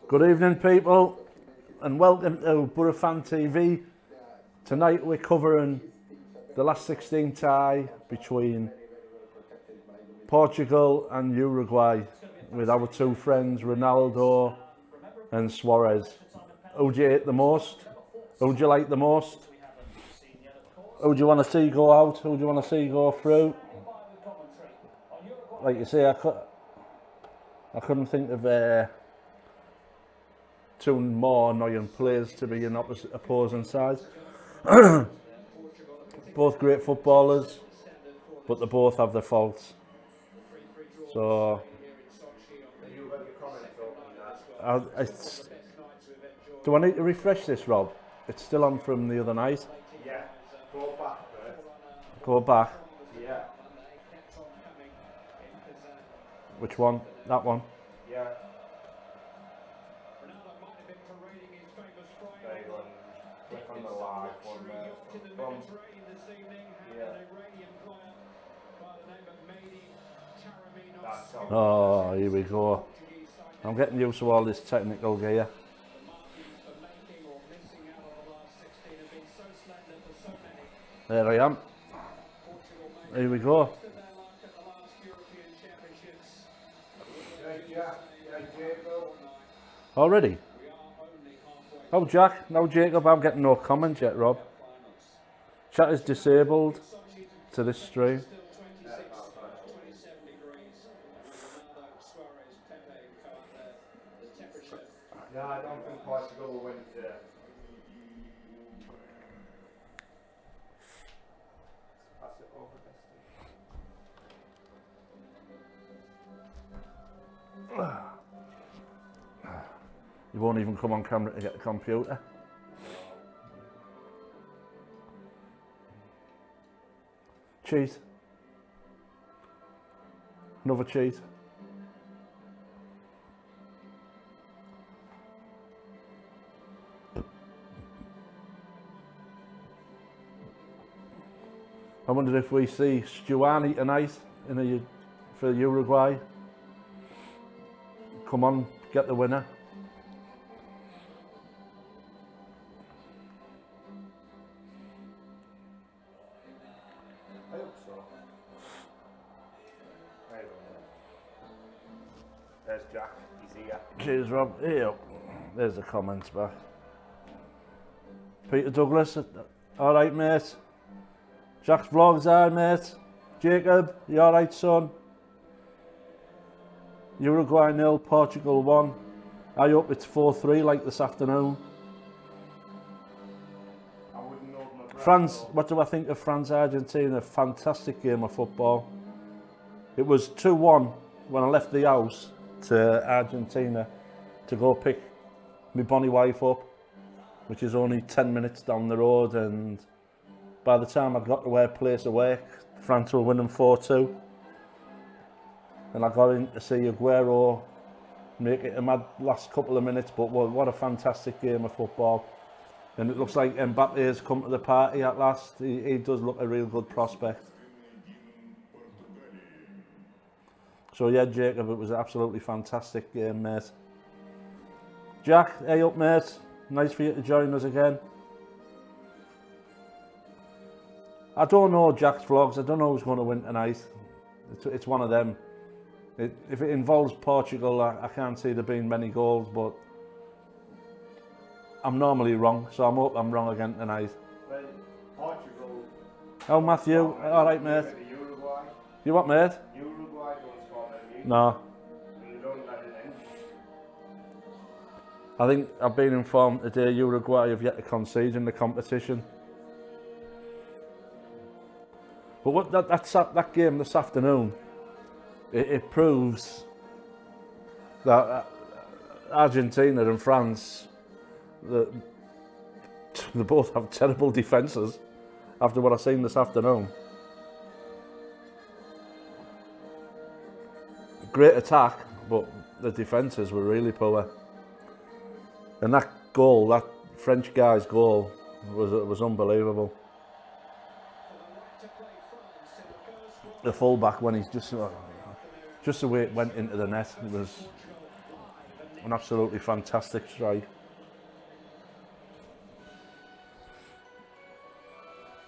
Good evening, people, and welcome to Borofantv. Tonight we're covering the last 16 tie between Portugal and Uruguay with our two friends Ronaldo and Suarez. Who do you hate the most? Who do you like the most? Who do you want to see go out? Who do you want to see go through? Like you say, I couldn't think of two more annoying players to be in opposing sides. Both great footballers, but they both have their faults. So, do I need to refresh this, Rob? It's still on from the other night. Yeah, go back first. Go back. Yeah. Which one? That one? Yeah. Click on the live one there. Yeah. Oh, here we go. I'm getting used to all this technical gear. There I am. Here we go. Already? Oh, Jack. No, Jacob, I'm getting no comments yet, Rob. Chat is disabled to this stream. No, I don't think Portugal will win today. Pass it over this. You won't even come on camera to get the computer. Cheese. Another cheese. I wonder if we see Stuani tonight for Uruguay. Come on, get the winner. I hope so. I don't know. There's Jack, he's here. Cheers, Rob. Here, there's the comments back. Peter Douglas, all right, mate. Jack's vlogs are, mate. Jacob, you all right, son? Uruguay 0, Portugal 1. I hope it's 4-3 like this afternoon. I wouldn't know my breath. France, what do I think of France-Argentina? Fantastic game of football. It was 2-1 when I left the house to Argentina to go pick my bonny wife up, which is only 10 minutes down the road, and by the time I got to her place of work, France were winning 4-2. And I got in to see Aguero make it a mad last couple of minutes, but what a fantastic game of football. And it looks like Mbappe has come to the party at last. He does look a real good prospect. So yeah, Jacob, it was an absolutely fantastic game, mate. Jack, hey up, mate. Nice for you to join us again. I don't know Jack's vlogs. I don't know who's going to win tonight. It's one of them. If it involves Portugal, I can't see there being many goals, but I'm normally wrong, so I hope I'm wrong again tonight. Well, Portugal. Oh, Matthew, all right, mate. Uruguay. You what, mate? Uruguay don't score many. No. And they don't let it in. I think I've been informed today Uruguay have yet to concede in the competition. But what that game this afternoon, it proves that Argentina and France, they both have terrible defences after what I've seen this afternoon. Great attack, but the defences were really poor. And that goal, that French guy's goal, was unbelievable. The fullback, when he's just the way it went into the net, it was An absolutely fantastic strike.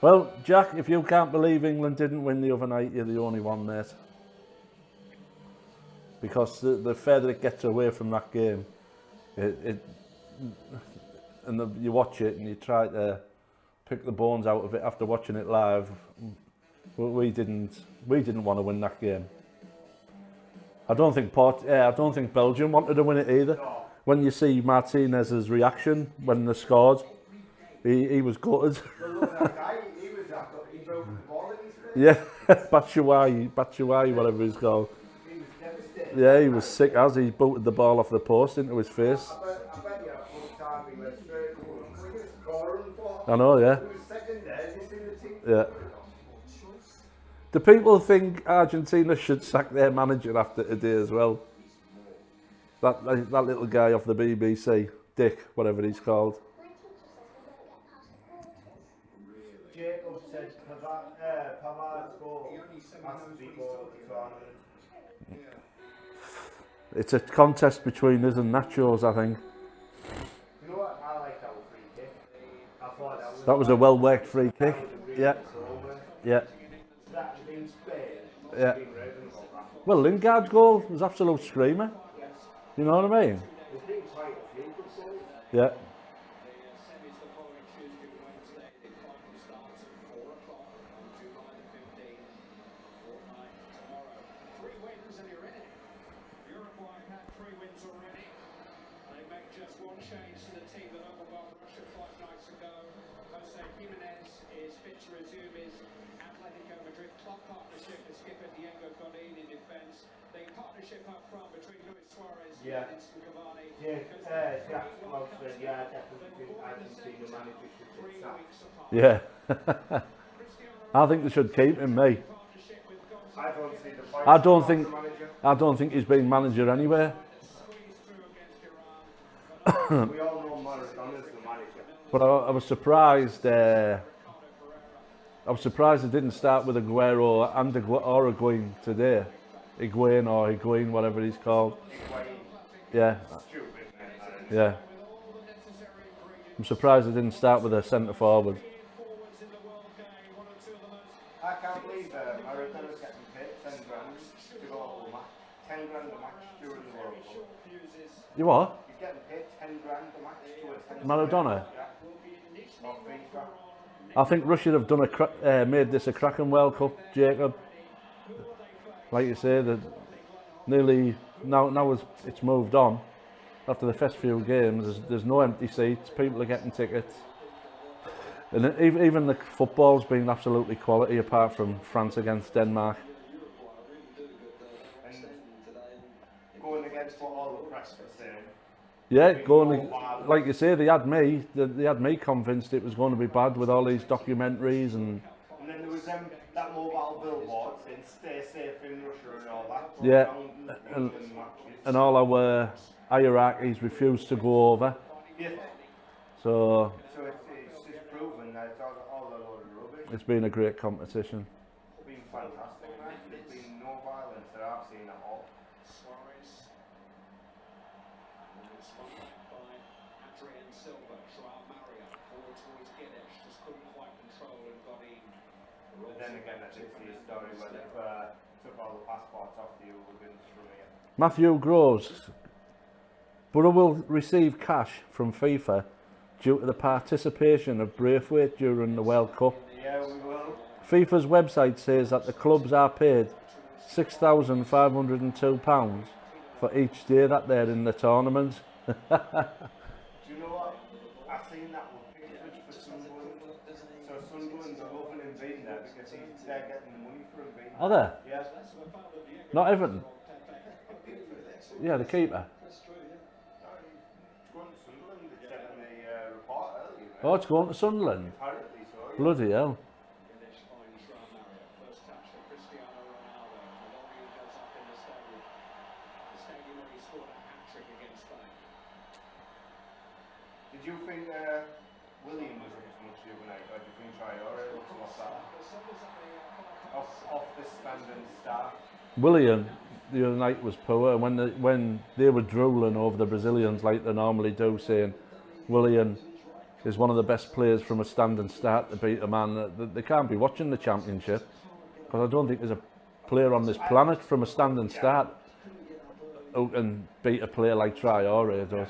Well, Jack, if you can't believe England didn't win the other night, you're the only one, mate. Because the further it gets away from that game, you watch it and you try to pick the bones out of it after watching it live. We didn't want to win that game. I don't think Belgium wanted to win it either. No. When you see Martinez's reaction when they scored, he was gutted. Well, look, that guy, he was that good. He broke the ball in his face. Yeah, Batshuayi, whatever he's called. He was devastated. Yeah, he was sick as he booted the ball off the post into his face. I bet you at full time he went straight to him. We just scoring for I know, yeah. He was second there. Did you see the team? Yeah. Do people think Argentina should sack their manager after today as well? That little guy off the BBC, Dick, whatever he's called. Jacob said Pavard's goal has to be goal of the tournament. It's a contest between us and Nachos, I think. You know what? I like that free kick. I thought That was a well-worked free kick. that was a really Yeah, goal, man. yeah, That in Spain. yeah. Been raving about that. Well, Lingard's goal was absolute screamer. You know what I mean? There's been quite a few good goals. Yeah. Uruguay had 3 wins already. They make just one change to the team that overwhelmed Russia 5 nights ago. Jose Jimenez is fit to resume his Atletico Madrid club partnership with skipper Diego Godin in defence. The partnership up front between Luis Suarez Yeah. and Cavani. Jack Oxford, yeah, I definitely think Argentina manager should be 3 sacked. weeks apart. Yeah. I think they should keep him, mate. Partnership with Gonzalo I don't see the point. I don't of think- the manager. I don't think he's been manager anywhere. squeezed through against Iran. We all know Maradona's the manager. But I was surprised. I was surprised it didn't start with Aguero and Higuain today. Higuain, whatever he's called. Quite Yeah, stupid, man. yeah. I'm surprised it didn't start with a centre forward. I can't believe Maradona's getting paid 10 grand to go to a match. 10 grand a match during the World Cup. You what? He's getting paid 10 grand a match to attend. Maradona? Yeah. Or FIFA. I think Russia have done made this a cracking World Cup, Jacob. Like you say, that nearly now it's moved on. After the first few games, there's no empty seats. People are getting tickets, and even the football's been absolutely quality, apart from France against Denmark. And going against what all the press were saying. Yeah, going like you say, they had me convinced it was going to be bad with all these documentaries and And then there was that mobile billboard saying stay safe in Russia and all that. Yeah, And, and all our hierarchies refused to go over. yeah. So So it's just proven that it's all a load of rubbish. it's been a great competition. It's been fantastic, man. There's been no violence that I've seen at all. Suarez. It's spun back by Adrian Silva. Joao Mario forward towards Guedes. Just couldn't quite control and got in. But then again, I did see a story where they took all the passports off the hooligans from here. Matthew Groves. Borough will receive cash from FIFA due to the participation of Braithwaite during the World Cup. Yeah, we will. FIFA's website says that the clubs are paid £6,502 for each day that they're in the tournament. Do you know what? I've seen that with Pickford for Sunderland. So Sunderland's loving him being there because they're getting the money for him being there. Are there? Yeah. Not Everton? Yeah, the keeper. Going to Sunderland, it's getting the report earlier. Oh, it's going to Sunderland. Apparently so. Yeah. Bloody hell. Guedes finds Joao Mario. First touch for Cristiano Ronaldo. Volume goes up in the stadium. The stadium where he scored a hat-trick against Spain. Did you think William was up to much the other night, or did you think Traore looks a lot better? Off the stand and start. William, the other night was poor. And when they were drooling over the Brazilians like they normally do, saying Willian is one of the best players from a standing start to beat a man, they can't be watching the championship, because I don't think there's a player on this planet from a standing start who can beat a player like Traore does.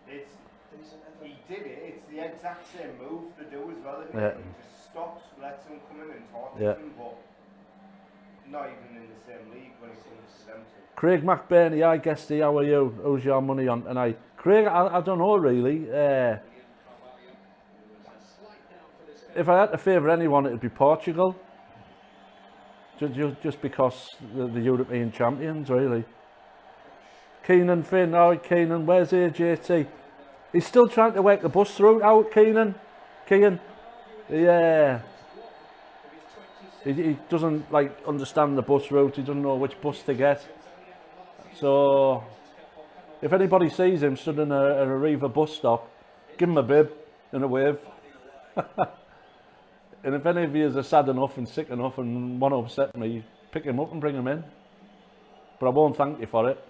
He did it. It's the exact same move they do as well. Yeah. He just stops, lets them come in and talk Yeah. to them, but not even in the same league when it comes to them two. Craig McBurney, I guess how are you? Who's your money on tonight? Craig, I don't know really. If I had to favour anyone, it'd be Portugal. Just because the European champions, really. Keenan Finn, Keenan, where's AJT? He's still trying to work the bus route out, Keenan. Yeah. He doesn't like understand the bus route. He doesn't know which bus to get. So, if anybody sees him stood in a Arriva bus stop, give him a bib and a wave. And if any of you are sad enough and sick enough and want to upset me, pick him up and bring him in. But I won't thank you for it.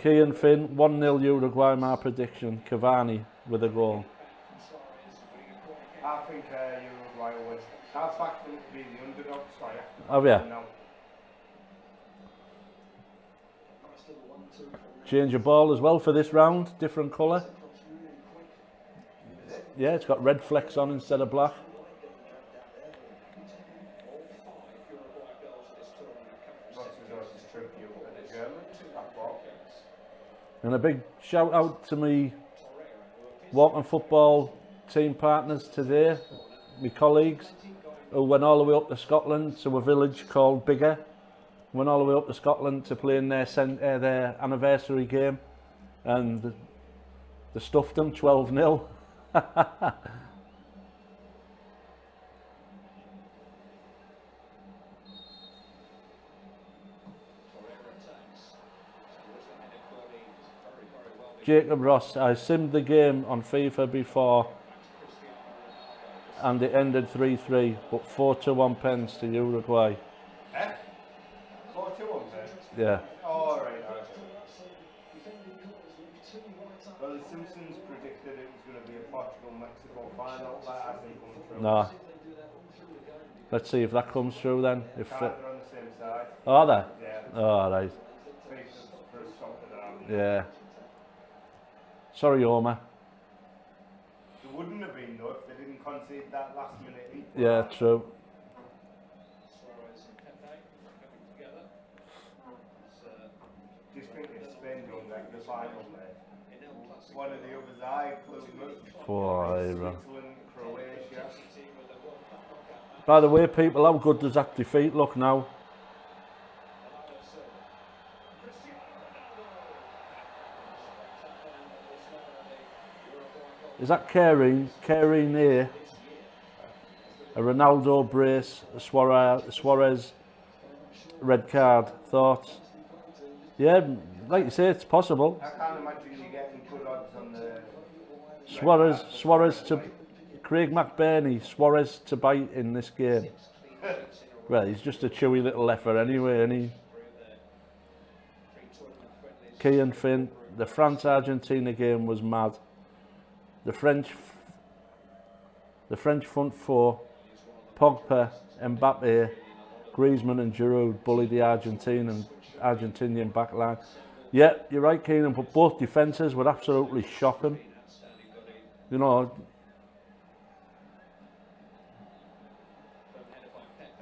Kian Finn, 1-0 Uruguay, my prediction. Cavani with a goal. I think Uruguay will win. I've backed them to be the underdog, so I have to Have you? now. Change your ball as well for this round, different colour. Yeah, it's got red flecks on instead of black. And a big shout out to me walking football team partners today, my colleagues, who went all the way up to Scotland to a village called Bigger. Went all the way up to Scotland to play in their anniversary game, and they stuffed them 12-0. Jacob Ross, I simmed the game on FIFA before and it ended 3-3, but 4-1 pence to Uruguay. Eh? 4-1 pence? Yeah. Oh, right. Well, the Simpsons predicted it was going to be a Portugal-Mexico final. That hasn't come true. No. Let's see if that comes through then. If They're on the same side. are they? Yeah. Oh, right. FIFA's put a stop to that. Yeah. Sorry, Homer. There wouldn't have been though if they didn't concede that last minute lead. Yeah, true. Just think if Spain don't get the final, mate. One of the others, I Boy, bro. Switzerland, Croatia. By the way, people, how good does that defeat look now? Is that Carey A? A Ronaldo brace, a Suarez red card. Thoughts? Yeah, like you say, it's possible. I can't imagine you getting good odds on the Suarez to Craig McBurney, Suarez to bite in this game. Well, he's just a chewy little effer anyway, and he. Kian Finn, the France-Argentina game was mad. The French front four, Pogba, Mbappe, Griezmann and Giroud bullied the Argentinian backline. Yeah, you're right, Keenan, but both defences were absolutely shocking. You know,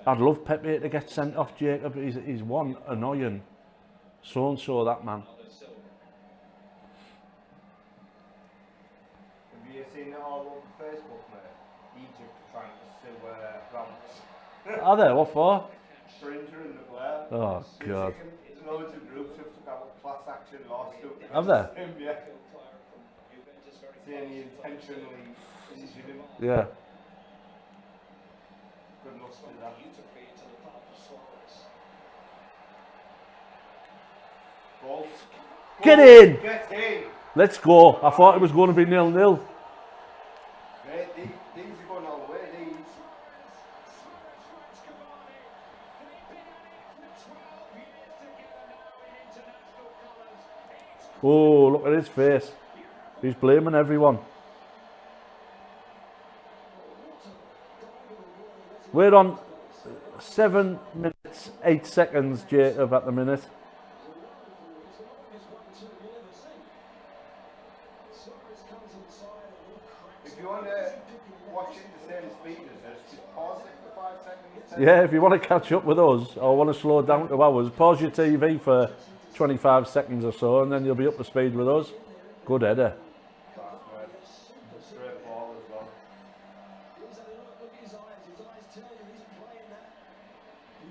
I'd love Pepe to get sent off, Jacob. He's one annoying so-and-so, that man. Have you seen it all over Facebook, mate? Egypt trying to sue France. Are they? What for? For injuring the player. Oh, God. Loads of groups have took out a class action lawsuit. Have they? Yeah. Saying he intentionally injured him. Yeah. Good luck to that. Goal. Get in! Get in! Let's go. I thought it was going to be 0-0. Mate, these are going all the way. These. Oh, look at his face. He's blaming everyone. We're on 7 minutes 8 seconds, Jacob, at the minute. If you want to watch it the same speed as us, just pause it for 5 seconds. 10 Yeah, if you want to catch up with us or want to slow down to ours, pause your TV for 25 seconds or so and then you'll be up to speed with us. Good header. Straight ball as well.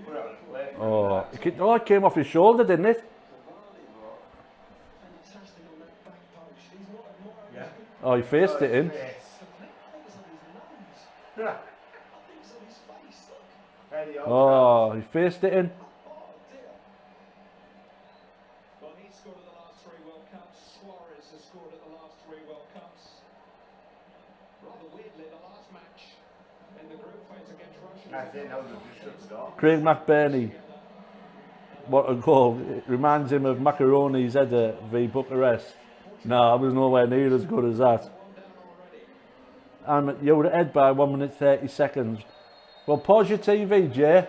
Put it on play. Oh, it came off his shoulder, didn't it? Yeah. Oh, he faced it in. Yeah. There you go. Oh, he faced it in. Well, he scored at the last 3 World Cups. Suarez has scored at the last 3 World Cups. Rather weirdly, the last match in the group phase against Russia. That's it, now they've just shut the door. Craig McBurney. What a goal. It reminds him of Macaroni's header v Bucharest. No, I was nowhere near as good as that. And you were ahead by 1 minute 30 seconds. Well, pause your TV, Jay,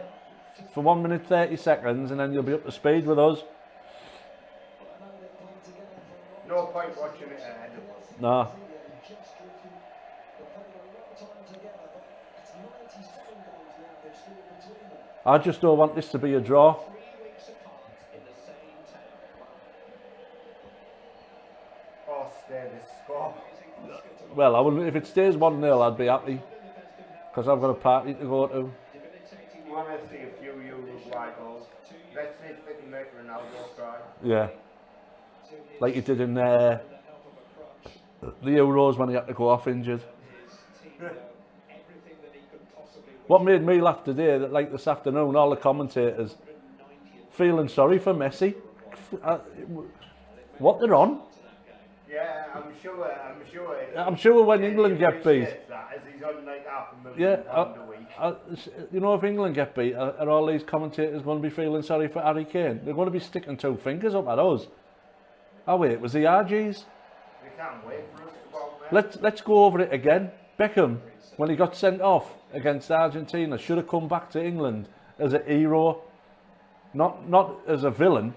for 1 minute 30 seconds and then you'll be up to speed with us. No point watching it ahead of us. No. I just don't want this to be a draw. 3 weeks apart in the same town. Oh, stay this score. Well, I will, if it stays 1-0, I'd be happy. Because I've got a party to go to. You want to see a few Uruguay goals. Let's see if they can make Ronaldo cry. Yeah. Like he did in the Euros when he had to go off injured. What made me laugh today, that like this afternoon, all the commentators feeling sorry for Messi. What they're on. Yeah, I'm sure. I'm sure when England get beat. That, as he's on like £500,000 Yeah, a week. you know, if England get beat, are all these commentators going to be feeling sorry for Harry Kane? They're going to be sticking 2 fingers up at us. Oh wait, was the RGs? They can't wait for us to go out there. Let's go over it again. Beckham, when he got sent off against Argentina, should have come back to England as a hero, not as a villain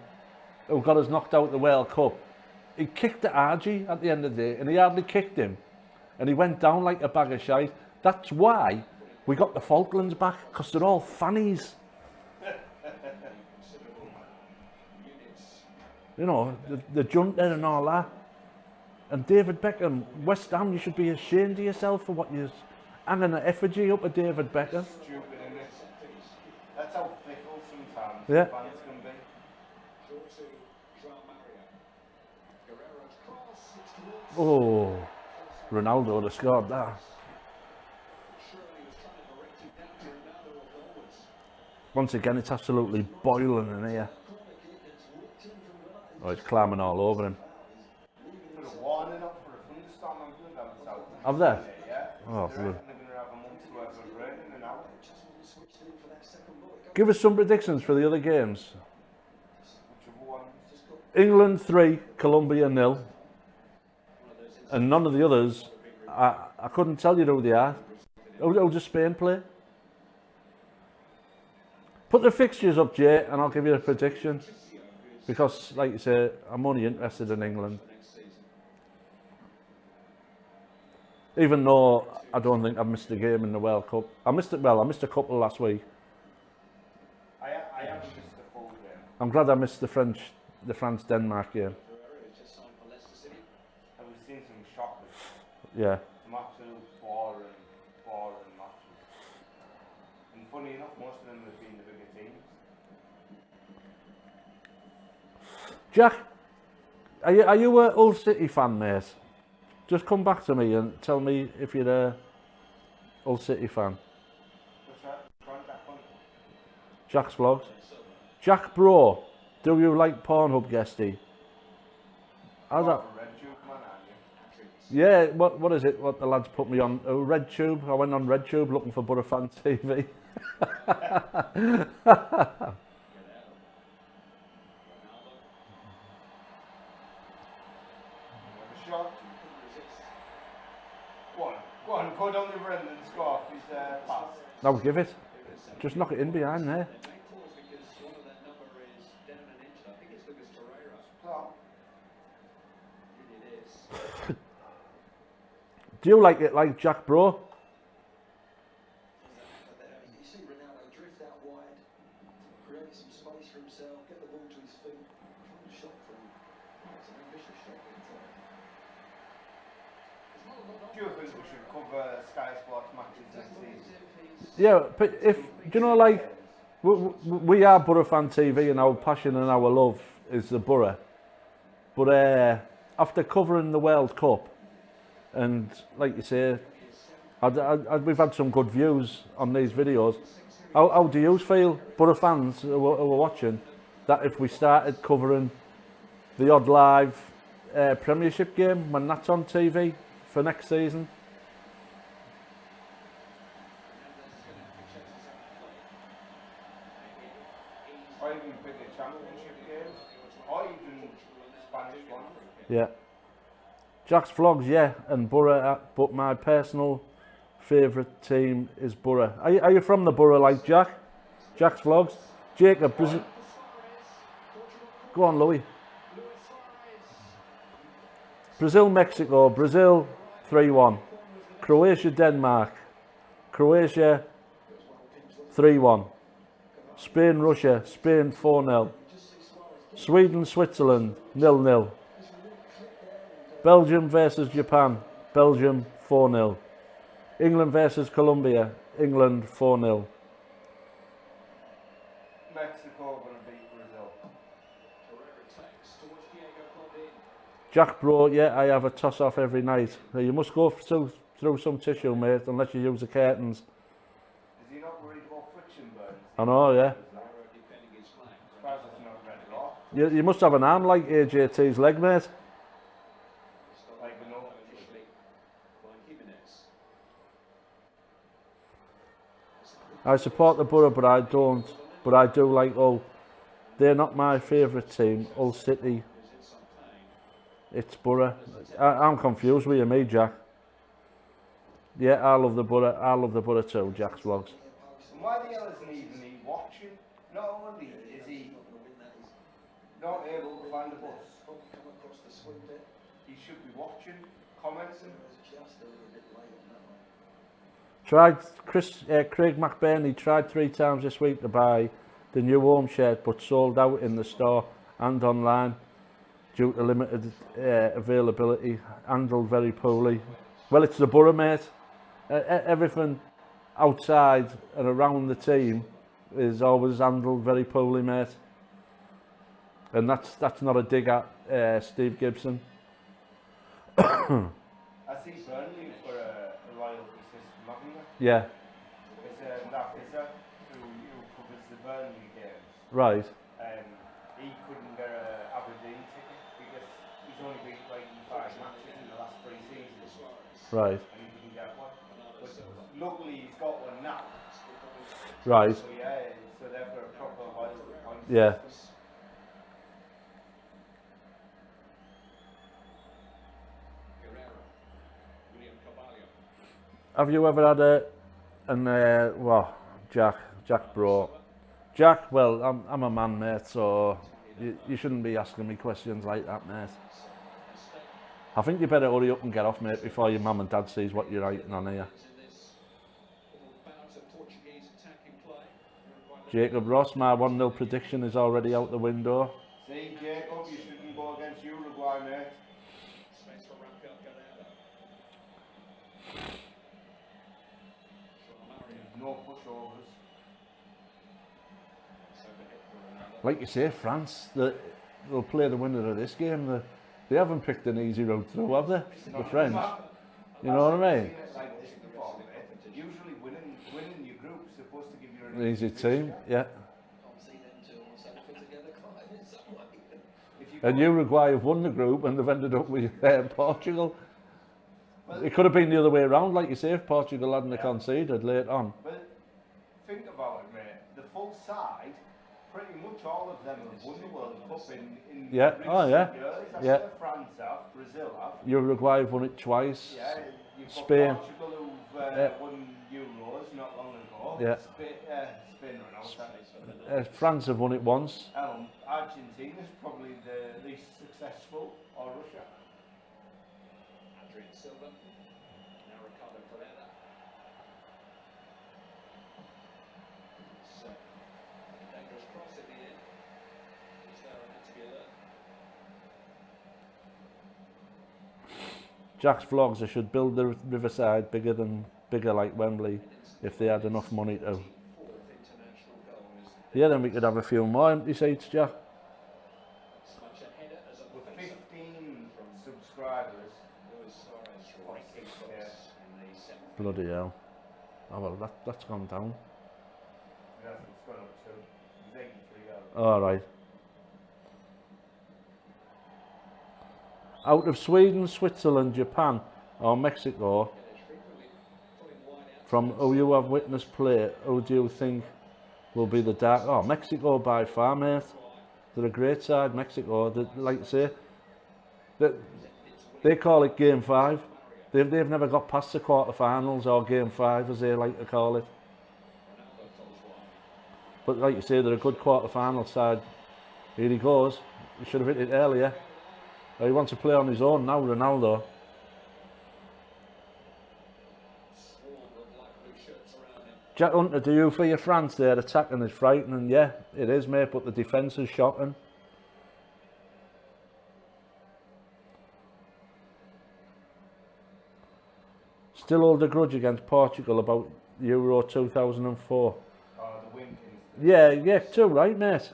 who got us knocked out of the World Cup. He kicked the RG at the end of the day, and he hardly kicked him, and he went down like a bag of shite. That's why we got the Falklands back, because they're all fannies. You know, the junta and all that. And David Beckham, West Ham, you should be ashamed of yourself for what you're hanging an effigy up at David Beckham. Stupid, isn't it? That's how fickle sometimes Yeah. fans can be. Oh, Ronaldo would have scored that. Once again, it's absolutely boiling in here. Oh, it's climbing all over him. Put a warning up for a thunderstorm on good down south. Have they? Yeah. Oh, They're blue. going to have a month's worth of rain in and out. Give us some predictions for the other games. Whichever one. England 3, Colombia 0. And none of the others, I couldn't tell you who they are. Who does Spain play? Put the fixtures up, Jay, and I'll give you a prediction. Because, like you say, I'm only interested in England. Even though I don't think I've missed a game in the World Cup. I missed a couple last week. I haven't missed the full game. I'm glad I missed the France-Denmark game. And we've seen some shockers. Yeah. Some absolute boring matches. And funny enough, most of them have been the bigger teams. Jack, are you a Hull City fan, mate? Just come back to me and tell me if you're a Hull City fan. What's that? Contact one. Jack's vlogs. Jack Bro, do you like Pornhub guesty? How's that? Red Tube man, aren't you? Yeah, what is it? What the lads put me on? Oh, RedTube. I went on RedTube looking for Borofantv. Go on, go down the other end and score off his pass. Now give it. Just knock it in behind there. Do you like it like Jack Bro? You see Ronaldo drift out wide, create some space for himself, get the ball to his feet, try and shot from. It's an ambitious shot. Do you think we should cover Sky Sports matches this season? Yeah, but if, do you know, like, we are Borofantv and our passion and our love is the Borough. But after covering the World Cup, and like you say, we've had some good views on these videos. How do you feel, Borough fans who are watching, that if we started covering the odd live Premiership game when that's on TV for next season? Or even bigger championship games, or even Spanish ones. Yeah. Jack's vlogs, yeah, and Borough, but my personal favourite team is Borough. Are you from the Borough like Jack? Jack's vlogs? Jacob, Brazil. Go on, Louis. Brazil, Mexico. Brazil, 3-1. Croatia, Denmark. Croatia, 3-1. Spain, Russia. Spain, 4-0. Sweden, Switzerland, 0-0. Belgium versus Japan. Belgium, 4-0. England versus Colombia. England, 4-0. Mexico are going to beat Brazil. Jack Bro, yeah, I have a toss-off every night. You must go through some tissue, mate, unless you use the curtains. Is he not worried about friction burns? I know, yeah. Surprised it's not red at all. You must have an arm like AJT's leg, mate. Like we know. I support the Borough, but I don't. But I do like Hull. They're not my favourite team. Hull City. It's Borough. I'm confused with you, me, Jack. Yeah, I love the Borough. I love the Borough too, Jack's vlogs. And why the hell isn't even he watching? Not only is he not able to find the bus, he should be watching, commenting. Tried Craig McBurney tried 3 times this week to buy the new home shirt, but sold out in the store and online due to limited availability. Handled very poorly. Well, it's the Borough, mate. Everything outside and around the team is always handled very poorly, mate. And that's not a dig at Steve Gibson. I see Burnley for a royalty system, haven't they? Yeah, It's Nafisa who covers the Burnley games. right. He couldn't get a Aberdeen ticket because he's only been playing 5 matches in the last 3 seasons. Right, And he didn't get one. But luckily he's got one now. right. So yeah, so they've got a proper loyalty point Yeah. system. Have you ever had well, Jack Bro. Jack, well, I'm a man, mate, so you shouldn't be asking me questions like that, mate. I think you better hurry up and get off, mate, before your mum and dad sees what you're writing on here. Jacob Ross, my 1-0 prediction is already out the window. See, Jacob, you shouldn't go against Uruguay, mate. No pushovers. Like you say, France, they'll play the winner of this game. They haven't picked an easy road through, have they? The French. You know what I mean? Like this before, mate. Usually winning your group's supposed to give you an Easy team, yeah. If you And go- Uruguay have won the group and they've ended up with Portugal. It could have been the other way around, like you say, if Portugal hadn't conceded late on. But think about it, mate. The full side, pretty much all of them have won the World Cup in Yeah. recent Oh, yeah. years. That's Yeah. where France have, Brazil have. Uruguay have won it twice. Yeah, you've got Spain. Portugal who won Euros not long ago. Yeah. Spain run out. France have won it once. Argentina's probably the least successful, or Russia. Adrian Silva. Now Ricardo Pereira. So, dangerous cross in the end. He's there and had to be alert. Jack's vlogs, they should build the Riverside bigger like Wembley if they had enough money to. Yeah, then we could have a few more empty seats, Jack. With 15 subscribers. Bloody hell. Oh well, that's gone down. Yes, it's gone up too. It's 83 hours. Alright. Out of Sweden, Switzerland, Japan or Mexico, from who you have witnessed play, who do you think will be the dark? Oh, Mexico by far, mate. They're a great side, Mexico. Like I say, they call it Game 5. They've never got past the quarterfinals or Game 5, as they like to call it. But like you say, they're a good quarterfinal side. Here he goes. He should have hit it earlier. He wants to play on his own now, Ronaldo. Jack Hunter, do you for your France there? Attacking is frightening. Yeah, it is, mate, but the defence is shocking. Still hold a grudge against Portugal about Euro 2004. Oh, the win. Yeah, too right, mate.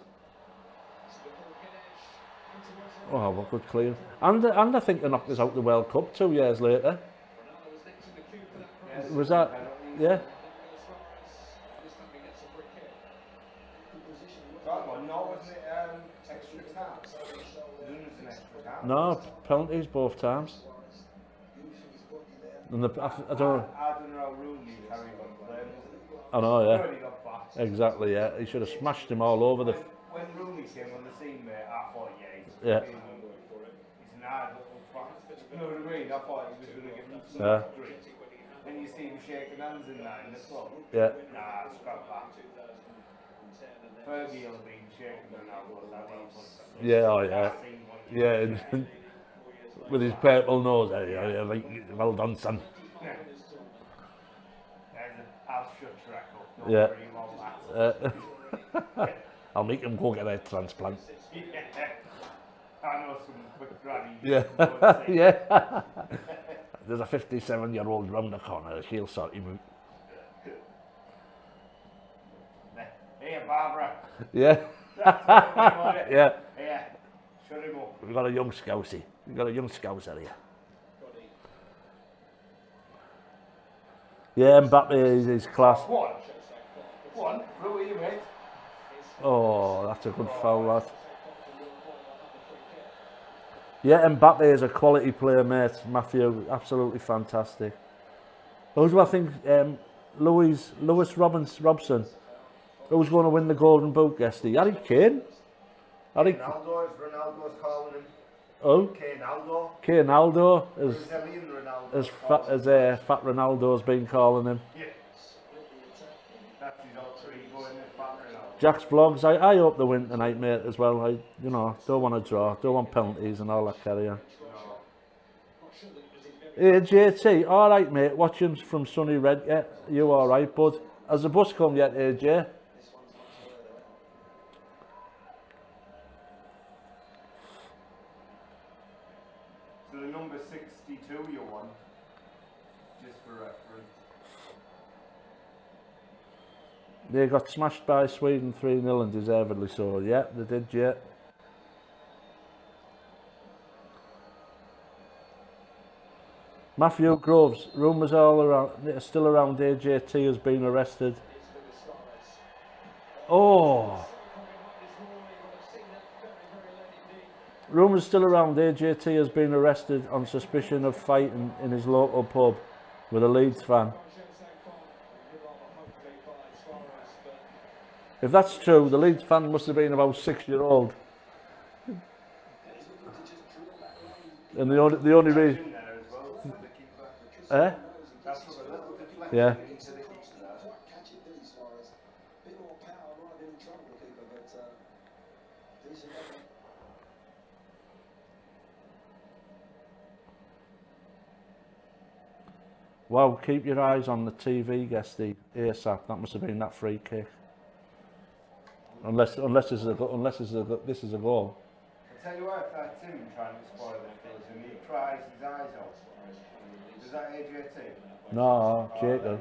Oh, what good clean. And I think they knocked us out the World Cup 2 years later. Was that? Yeah. No, wasn't it extra time? It was an extra time. No, penalties both times. And I don't know. I don't know how Rooney carried on playing. I know, yeah. Really got back. Exactly, yeah. He should have smashed him all over the. When Rooney came on the scene, mate, I thought, Yeah. he's an hard little twat. You know what I mean? I thought he was going to give him some Yeah. drink. Then you see him shaking hands in that in the club. Yeah. Nah, scrap that. Fergie will have been shaking Ronaldo. Yeah, oh yeah. Yeah, and with his purple nose. Yeah, like, well done, son. I'll shut your echo. Don't Yeah. worry about that. I'll make him go get a transplant. Yeah. I know some quick granny. Yeah. Yeah. There's a 57-year-old round the corner. She'll sort him out. Hey, Barbara. Yeah. Yeah. Yeah. Shut him up. We've got a young Scousey. We've got a young Scouser here. Yeah, Mbappe is class. One. Who are you, mate? Oh, that's a good foul, that. Yeah, Mbappe is a quality player, mate. Matthew, absolutely fantastic. Who's I think Lewis Robson. Who's going to win the Golden Boot yesterday? Harry Kane. Ronaldo's calling him. Oh, Kane-aldo. Kane-aldo, Brazilian Ronaldo. as Fat Ronaldo's been calling him. Yeah. That's his alter ego, isn't it? Fat Ronaldo. Jack's vlogs. I hope they win tonight, mate, as well. I don't want to draw, don't want penalties and all that carry on. Hey, JT, all right, mate. Watching from sunny Red. Yeah, you all right, bud? Has the bus come yet, AJ? So the number 62 you want, just for reference. They got smashed by Sweden 3-0 and deservedly so. Yeah, they did, yeah. Matthew Groves, rumours all around, still around AJT has been arrested. Oh! Rumours still around AJT has been arrested on suspicion of fighting in his local pub with a Leeds fan. If that's true, the Leeds fan must have been about 6-year-old. And the only reason... Eh? That's what a little deflection Yeah. into the keeper. Quite catch it, didn't he, Suarez? Bit more power, might have been in trouble, the keeper, but decent effort. Well, keep your eyes on the TV, Guesty. ASAP. That must have been that free kick. Unless this is a goal. I tell you what, if that's him trying to spoil the field and he cries his eyes out. Is that AJT? No, Jacob.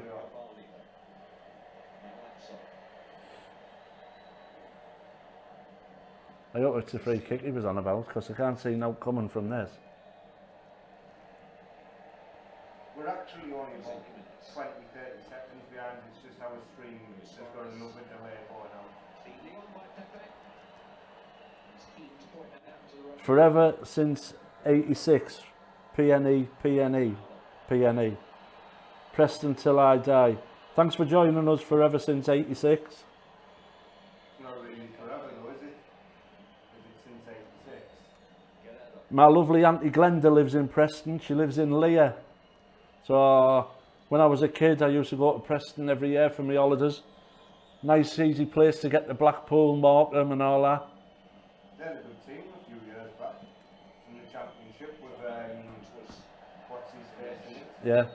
I hope it's a free kick he was on about, because I can't see no coming from this. We're actually only about 20, 30 seconds behind. It's just our stream has got a little bit delay going on. Forever since 86. PNE, PNE, PNE. Preston till I die. Thanks for joining us forever since 86. Not really forever though, is it? If it's since 86. My lovely Auntie Glenda lives in Preston. She lives in Leah. So when I was a kid, I used to go to Preston every year for my holidays. Nice, easy place to get to Blackpool, Morecambe and all that. They had a good team a few years back in the championship with what's his face in it. Yeah.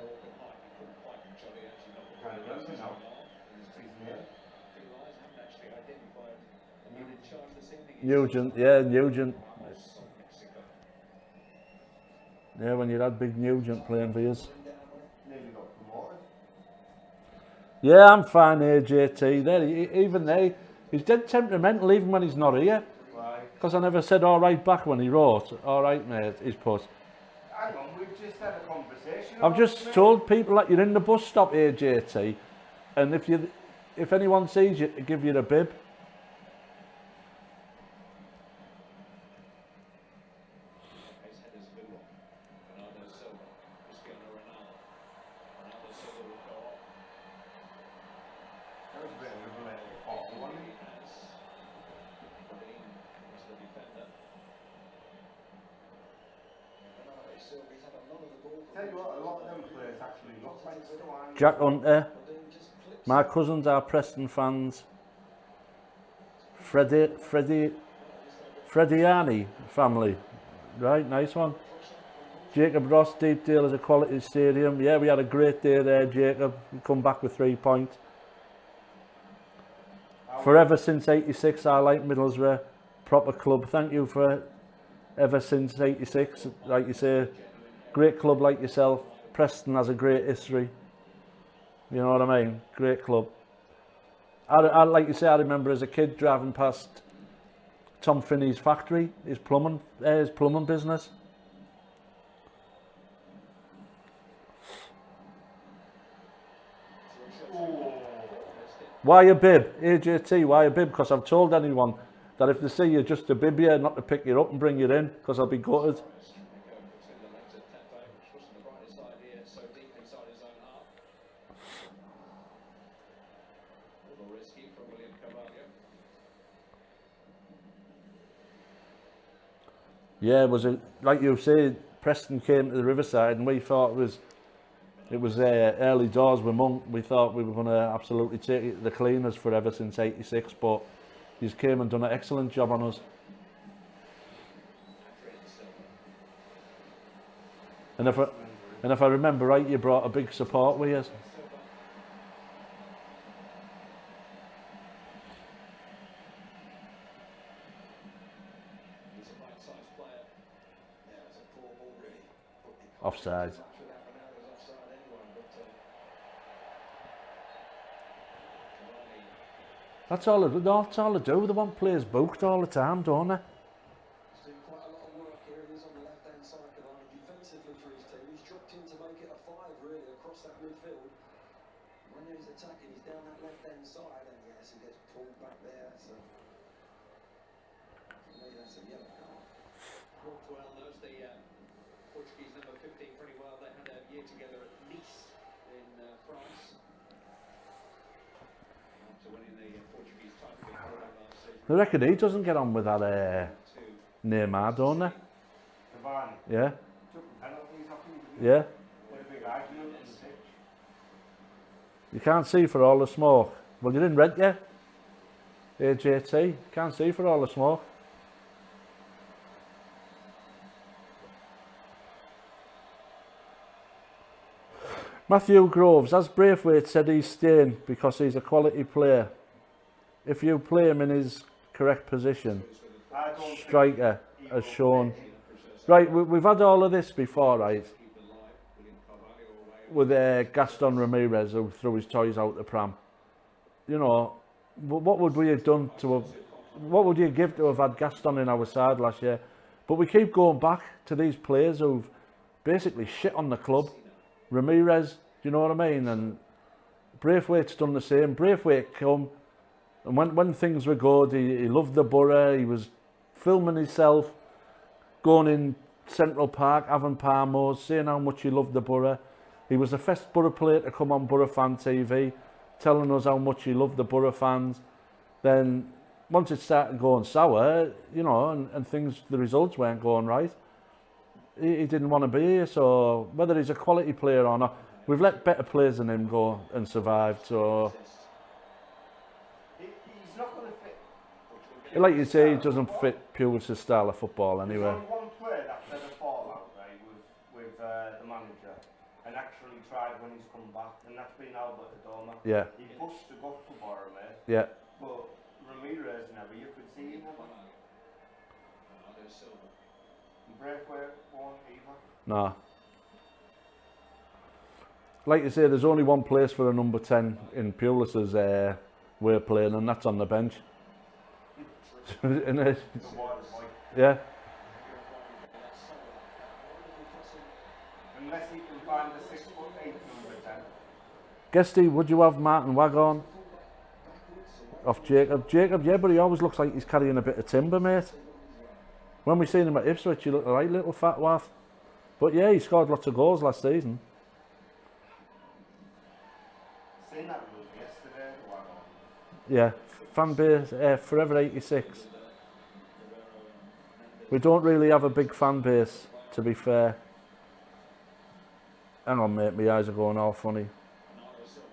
Can't remember now. What's his name? Nugent, yeah, Nugent. Yeah, when you had big Nugent playing for you. Nearly got promoted. Yeah, I'm fine here, JT. There, even there, he's dead temperamental even when he's not here. Why? Because I never said all right back when he wrote. All right, mate, he's put. Hang on, we've just had a conversation. I've about just it. told people that you're in the bus stop here, JT, and if anyone sees you, to give you a bib. That was a bit of a related fall, wasn't it? Tell you what, a lot of them players actually look like Stone. Jack Hunter, my cousins are Preston fans. Frediani family, right, nice one. Jacob Ross, Deepdale is a quality stadium. Yeah, we had a great day there, Jacob. We come back with 3 points. Forever since 86, I like Middlesbrough, proper club. Thank you for ever since 86. Like you say, great club like yourself. Preston has a great history. You know what I mean? Great club. I like you say, I remember as a kid driving past Tom Finney's factory, his plumbing business. Why a bib? AJT, why a bib? Because I've told anyone that if they see you, just to bib you, not to pick you up and bring you in, because I'll be gutted. Yeah, like you say, Preston came to the Riverside and we thought it was early doors with Monk. We thought we were going to absolutely take it to the cleaners forever since 86, but he's came and done an excellent job on us. And if I remember right, you brought a big support with you. Offside. That's all they do. They want players booked all the time, don't they? He's doing quite a lot of work here. He's on the left-hand side, Cavani, defensively for his team. He's dropped in to make it a 5, really, across that midfield. When he's attacking, he's down that left-hand side, and yes, he gets pulled back there. So, for me, that's a yellow card. Well knows the Portuguese number 15 pretty well. They had a year together at Nice in France. After winning the Portuguese title before last season. I reckon he doesn't get on with that Neymar, don't they? Cavani. Yeah, Took the penalties off him. yeah. What a big argument on the pitch. You can't see for all the smoke. Well, you're in red, yeah? AJT, can't see for all the smoke. Matthew Groves, as Braithwaite said, he's staying because he's a quality player. If you play him in his correct position, striker has shown. Right, we've had all of this before, right? With Gaston Ramirez, who threw his toys out the pram. You know, what would we have done to have, what would you give to have had Gaston in our side last year? But we keep going back to these players who've basically shit on the club. Ramirez, do you know what I mean? And Braithwaite's done the same. Braithwaite come, and when things were good, he loved the borough. He was filming himself, going in Central Park, having palmos, saying how much he loved the borough. He was the first borough player to come on Borofantv, telling us how much he loved the borough fans. Then once it started going sour, you know, and things, the results weren't going right, he didn't want to be here. So whether he's a quality player or not, we've let better players than him go and survived. So He's not going to fit. like you say, he doesn't fit Pulis' style of football anyway. There's only one player that's had a fallout, right, with the manager, and actually tried when he's come back, and that's been Albert Adoma. Yeah. He pushed to go for Boromir, Yeah. but Ramirez never, you could see him never. And Braithwaite won't either. No. Like you say, there's only one place for a number 10 in Pulis' way of playing, and that's on the bench. The water's like, Yeah. unless he can find a 6'8" number 10. Guesty, would you have Martin Wagon off Jacob? Jacob, yeah, but he always looks like he's carrying a bit of timber, mate. When we seen him at Ipswich, he looked a right little fat waff. But yeah, he scored lots of goals last season. Seen that move yesterday, Wagon. Yeah, fan base, Forever 86. We don't really have a big fan base, to be fair. Hang on, mate, my eyes are going all funny.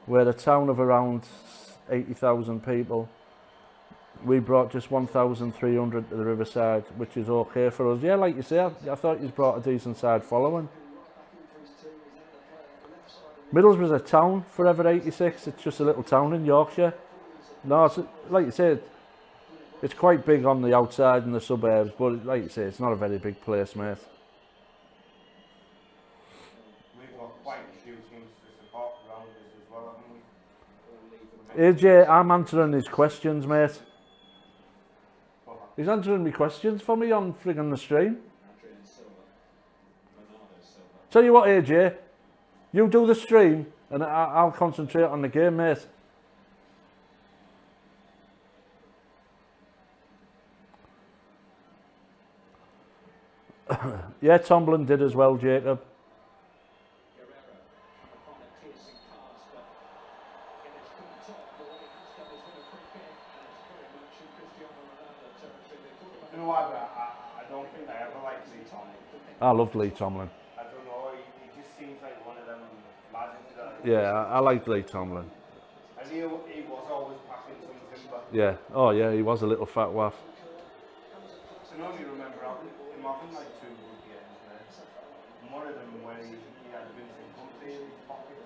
We're a town of around 80,000 people. We brought just 1,300 to the Riverside, which is okay for us. Yeah, like you say, I thought you brought a decent side following. Middlesbrough's a town, Forever 86. It's just a little town in Yorkshire. No, it's, like you said, it's quite big on the outside in the suburbs, but like you say, it's not a very big place, mate. We've got quite a few teams to support around us as well, haven't we? AJ, I'm answering his questions, mate. He's answering me questions for me on friggin' the stream. Tell you what, AJ, you do the stream and I'll concentrate on the game, mate. Yeah, Tomlin did as well, Jacob. You know what, I don't think I ever liked Lee Tomlin. I loved Lee Tomlin. I don't know, he just seems like one of them lads that... Yeah, I liked Lee Tomlin. And he was always packing some timber. Yeah, oh yeah, he was a little fat waff. I can only remember him having like 2 good games there. And one of them when he had Vincent Company in his pocket.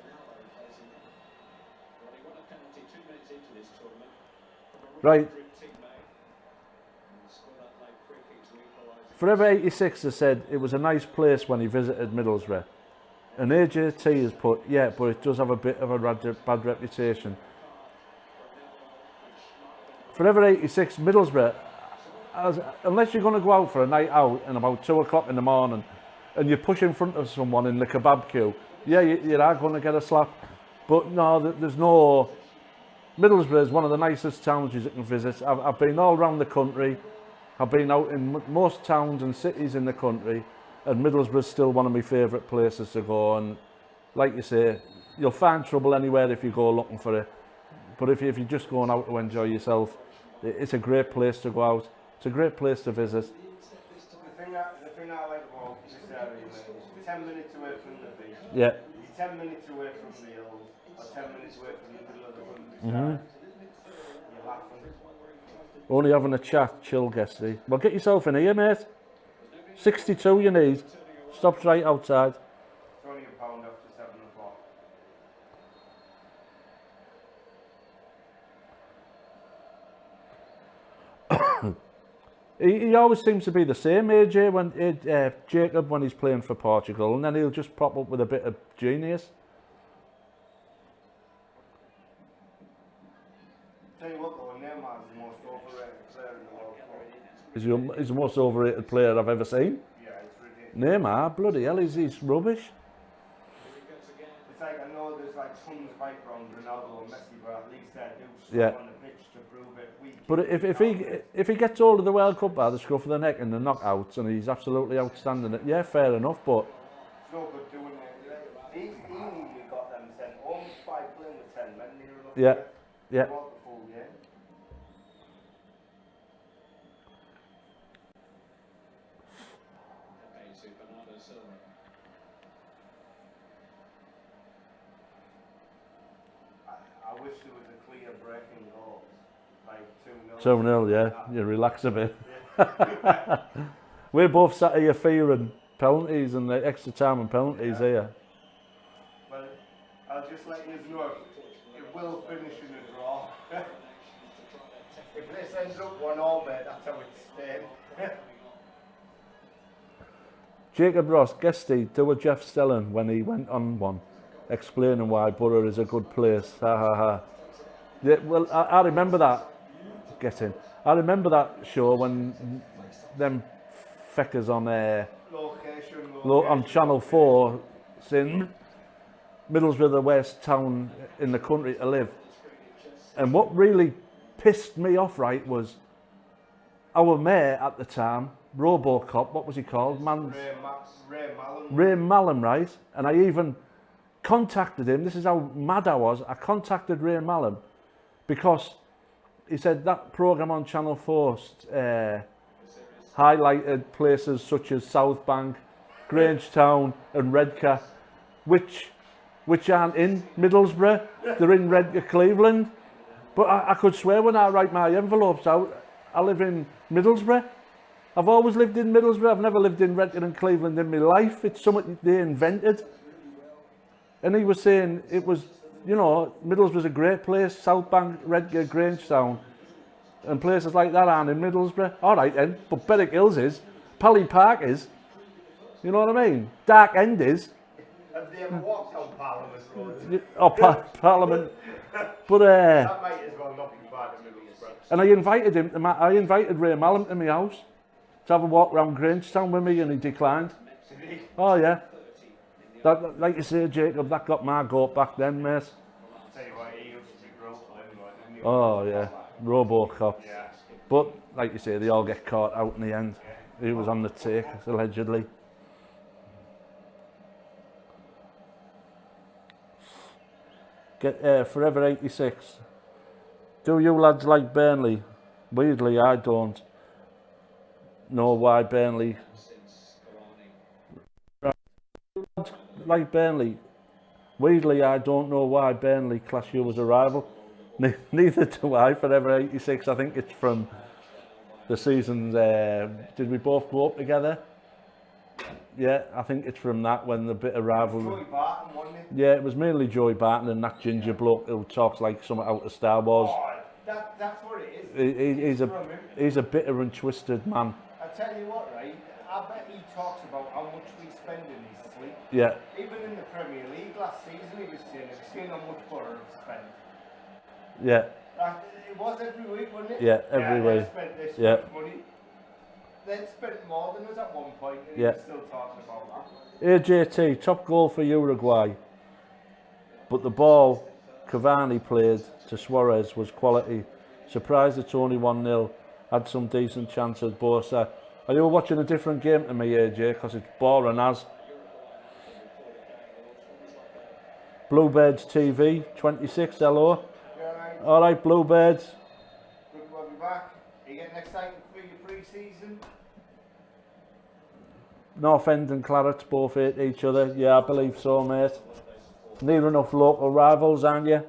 Right. Forever 86 has said it was a nice place when he visited Middlesbrough. And AJT has put, yeah, but it does have a bit of a bad reputation. Forever 86, Middlesbrough, unless you're going to go out for a night out and about 2 o'clock in the morning and you push in front of someone in the kebab queue, yeah, you are going to get a slap. But no, there's no... Middlesbrough is one of the nicest towns you can visit. I've been all around the country. I've been out in most towns and cities in the country, and Middlesbrough is still one of my favourite places to go. And like you say, you'll find trouble anywhere if you go looking for it. But if you're just going out to enjoy yourself, it's a great place to go out. It's a great place to visit. The thing I like about this area, mate, is 10 minutes away from the beach. Yeah. You're 10 minutes away from the hills. or 10 minutes away from the middle of the country. You're laughing. Only having a chat, chill, guesty. Well, get yourself in here, mate. 62 you need. Stops right outside. It's only a pound after 7 o'clock. He always seems to be the same, AJ, Jacob, when he's playing for Portugal, and then he'll just pop up with a bit of genius. Tell you what though, Neymar's the most overrated player in the world. He's the most overrated player I've ever seen. Yeah, it's ridiculous. Neymar, bloody hell, he's rubbish. It's like, I know there's like tons of hype around Ronaldo and Messi, but at least they do stuff Yeah. on the pitch to prove it week. But if he gets hold of the World Cup by the scruff of the neck in the knockouts, and he's absolutely outstanding, yeah, fair enough, but It's no good doing it. He nearly got them sent home by playing with 10 men near enough. yeah, yeah. What the full game. I wish there was a clear breaking goal, like 2-0. 2-0, yeah, you relax a bit. We're both sat here fearing penalties and the extra time and penalties here. Well, I'll just let you know it will finish in a draw. If this ends up 1-1, mate, that's how it's staying. Jacob Ross, guesty, do a Jeff Stelling when he went on one, explaining why Borough is a good place. Ha ha ha. Yeah, well, I remember that. Get in. I remember that show when them feckers on on Channel 4 saying Middlesbrough the worst town in the country to live. And what really pissed me off, right, was our mayor at the time, Robocop, what was he called? Ray Mallon, right? And I even contacted him. This is how mad I was. I contacted Ray Mallon because he said that programme on Channel 4 highlighted places such as South Bank, Grangetown and Redcar, which aren't in Middlesbrough. They're in Redcar, Cleveland. But I could swear when I write my envelopes out, I live in Middlesbrough. I've always lived in Middlesbrough. I've never lived in Redcar and Cleveland in my life. It's something they invented. And he was saying it was, you know, Middlesbrough's a great place. South Bank, Redcar, Grangetown, and places like that aren't in Middlesbrough. All right then, but Berwick Hills is, Pally Park is. You know what I mean? Dark End is. Have they ever walked on Parliament Road? Or Parliament. But That might as well not be part of Middlesbrough. and I invited Ray Mallon to my house to have a walk around Grangetown with me, and he declined. Oh yeah. That, like you say, Jacob, that got my goat back then, mate. I'll tell you what, he used to be brutal anyway, didn't he? Oh yeah, Robocop. Yeah. But like you say, they all get caught out in the end. He was on the take, allegedly. Get Forever 86. Do you lads like Burnley? Weirdly, I don't know why Burnley. Like Burnley. Weirdly, I don't know why Burnley class you as a rival. Neither do I. Forever 86. I think it's from the seasons. Did we both grow up together? Yeah, I think it's from that when the bit of rivalry. Joey Barton, wasn't it? Yeah, it was mainly Joey Barton and that ginger bloke who talks like something out of Star Wars. Oh, that's what it is. He's a bitter and twisted man. I tell you what, right? I bet he talks about how much we spend in his sleep. Yeah, Even in the Premier League last season, he was saying how much Borough spent. yeah, It was every week, wasn't it? Yeah, every week. They spent Yeah. money. They'd spent more than us at one point, and Yeah. he was still talking about that. AJT, top goal for Uruguay. But the ball Cavani played to Suarez was quality. Surprised it's only 1-0. Had some decent chances, Bosa. Are you watching a different game to me, AJ? Because it's boring as. Bluebirds TV, 26, hello. You alright? Alright, Bluebirds. Good to have you back. Are you getting excited for your pre-season? North End and Clarets both hate each other. Yeah, I believe so, mate. Near enough local rivals, aren't you?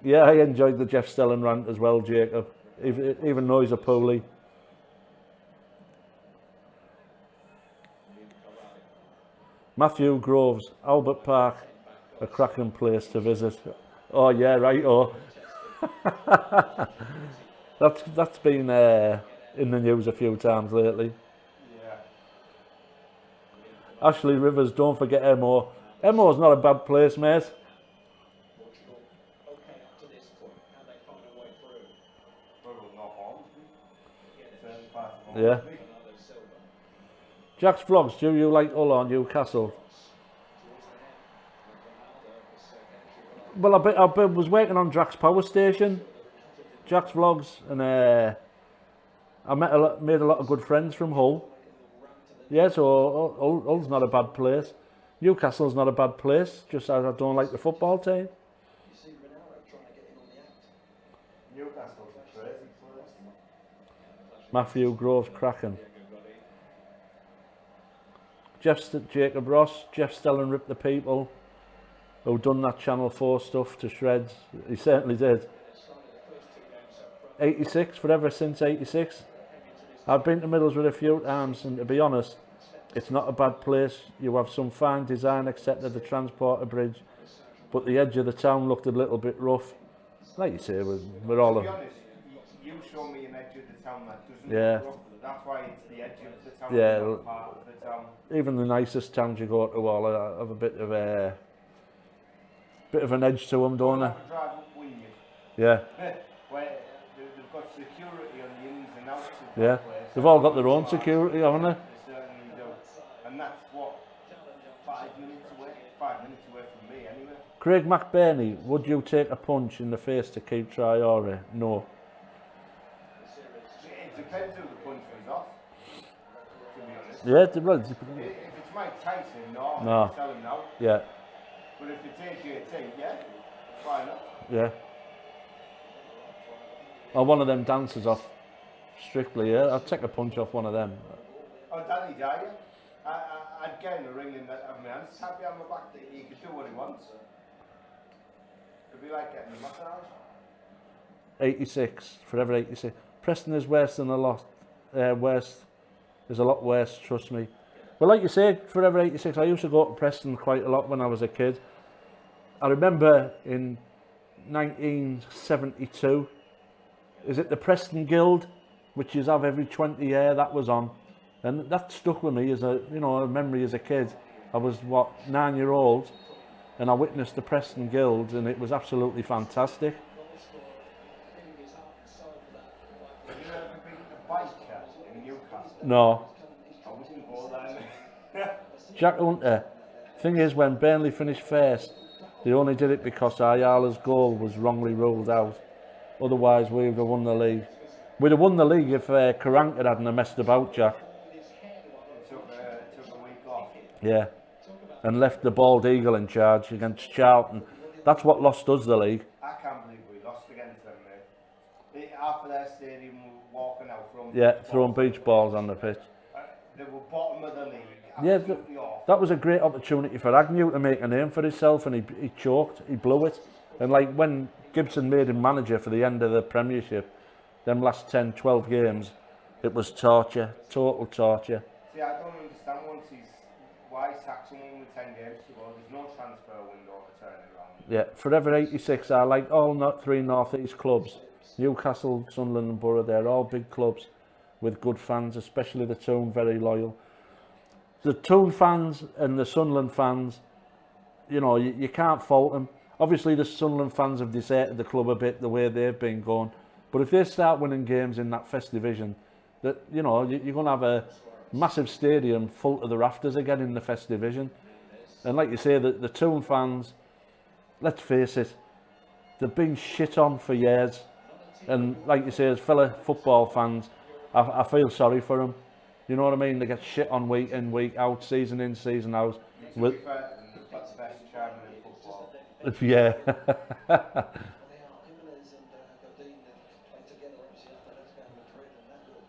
Yeah, I enjoyed the Jeff Stelling rant as well, Jacob. Even though he's a poolie. Matthew Groves, Albert Park, a cracking place to visit. Oh yeah, right. Oh, that's been in the news a few times lately. Yeah. Ashley Rivers, don't forget Emo. Emo's not a bad place, mate. Portugal, okay up to this point. Can they find a way through? Well, not Hornsby. Certain parts of Yeah. Hornsby. Fernando Silva. Jack's Vlogs, do you like Hull or Newcastle? Well, I was working on Drax Power Station, Jack's Vlogs, and I made a lot of good friends from Hull. Yeah, so Hull's not a bad place. Newcastle's not a bad place, just as I don't like the football team. Newcastle's a crazy place. Matthew Groves cracking. Jacob Ross, Jeff Stelling ripped the people who done that Channel 4 stuff to shreds. He certainly did. 86, forever since 86. I've been to Middlesbrough a few times, and to be honest, it's not a bad place. You have some fine design except at the transporter bridge, but the edge of the town looked a little bit rough. Like you say, we're all... To be honest, you show me an edge of the town that doesn't Yeah. look rough. That's why it's the edge of the town, Yeah. not part of the town. Even the nicest towns you go to all have a bit of an edge to them, don't they? Have a drive up Wynyard, Yeah, where they've got security on the ins and outs of yeah. that place. They've all got their own security, haven't they? They certainly do. And that's what, 5 minutes away? 5 minutes away from me anyway. Craig McBurney, would you take a punch in the face to keep Traore? No. It depends who the punch was off, to be honest. Yeah, If it's Mike Tyson, no, No. I'll tell him no. yeah, But if it's AJT, yeah, why not? yeah. Or one of them dancers off Strictly, yeah. I'd take a punch off one of them. Oh, Danny Dyer, I'd get in the ring and have my hands happy on my back that he could do what he wants. It'd be like getting a massage. 86, forever 86. Preston is worse than a lot. Worse. There's a lot worse, trust me. Well, like you say, forever 86, I used to go to Preston quite a lot when I was a kid. I remember in 1972, is it the Preston Guild, which is have every 20 year, that was on. And that stuck with me as a memory as a kid. I was, 9-year-old, and I witnessed the Preston Guild, and it was absolutely fantastic. Have you ever been to biker in Newcastle? No. I wouldn't go there. Jack Hunter, thing is, when Burnley finished first, they only did it because Ayala's goal was wrongly ruled out. Otherwise, we would have won the league. We'd have won the league if Karanka hadn't messed about, Jack. Took a week off. Yeah. And left the bald eagle in charge against Charlton. That's what lost us the league. I can't believe we lost against them, mate. Half of their stadium were walking out from... Yeah, throwing beach balls on the pitch. They were bottom of the league. Yeah, Absolutely awful. that was a great opportunity for Agnew to make a name for himself, and he choked, he blew it. And like when Gibson made him manager for the end of the Premiership, them last 10, 12 games, it was torture, total torture. See, I don't understand why sack someone with 10 games to go. There's no transfer window to turn it around. Yeah, forever 86, I like all three North East clubs. Newcastle, Sunderland and Borough, they're all big clubs with good fans, especially the Toon, very loyal. The Toon fans and the Sunderland fans, you can't fault them. Obviously the Sunderland fans have deserted the club a bit the way they've been going. But if they start winning games in that first division, that you're going to have a massive stadium full to the rafters again in the first division. And like you say, the Toon fans, let's face it, they've been shit on for years. And like you say, as fellow football fans, I feel sorry for them. You know what I mean? They get shit on week in, week out, season in, season out. To be fair, they've got the best chairman in football. Yeah.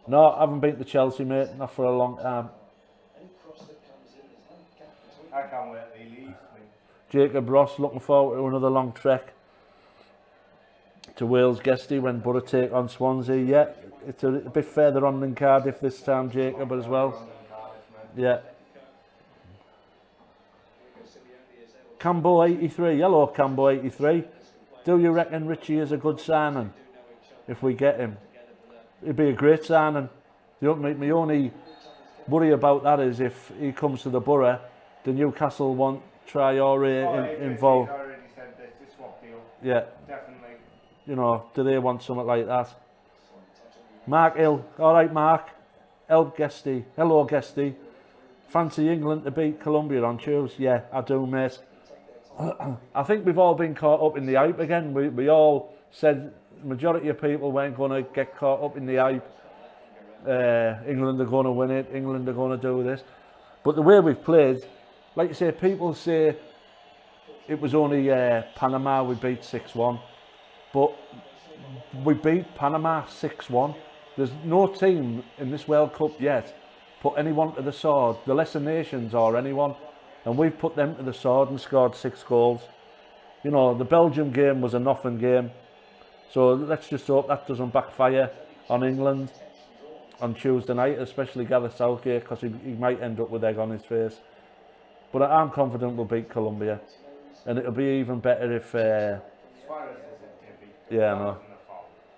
No, I haven't been to Chelsea, mate, not for a long time. I can't wait till he leaves. Jacob Ross looking forward to another long trek to Wales Guesty when Borough take on Swansea. Yeah, it's a bit further on than Cardiff this time, Jacob, as well. Yeah. Cambo 83, hello Cambo 83. Do you reckon Richie is a good signing if we get him? It'd be a great signing. My only worry about that is if he comes to the Borough, the Newcastle want Traore involved. Already said this, it's swap deal. Yeah. Definitely. You know, do they want something like that? Mark Hill, all right, Mark. Hello, Guesty. Fancy England to beat Colombia on Tuesday? Yeah, I do, mate. I think we've all been caught up in the hype again. We all said the majority of people weren't going to get caught up in the hype. England are going to win it. England are going to do this. But the way we've played, like you say, people say it was only Panama we beat 6-1. But we beat Panama 6-1. There's no team in this World Cup yet put anyone to the sword, the lesser nations or anyone, and we've put them to the sword and scored 6 goals. You know, the Belgium game was a nothing game, so let's just hope that doesn't backfire on England on Tuesday night, especially Gareth Southgate, because he might end up with egg on his face. But I'm confident we'll beat Colombia, and it'll be even better if... Suarez isn't tippy. Yeah, no.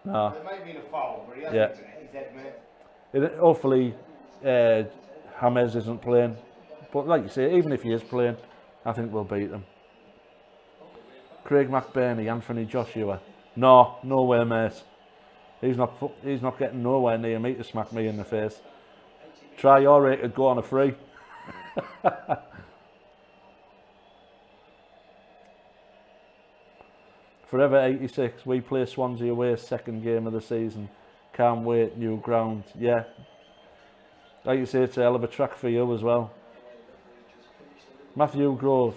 No. There might be a foul, but he hasn't he's admitted. Hopefully James isn't playing, but like you say, even if he is playing, I think we'll beat them. Craig McBurney, Anthony Joshua. No way, mate. He's not getting nowhere near me to smack me in the face. Traore could go on a free. Forever 86, we play Swansea away, second game of the season. Can't wait, new ground. Yeah. Like you say, it's a hell of a track for you as well. Matthew Grove,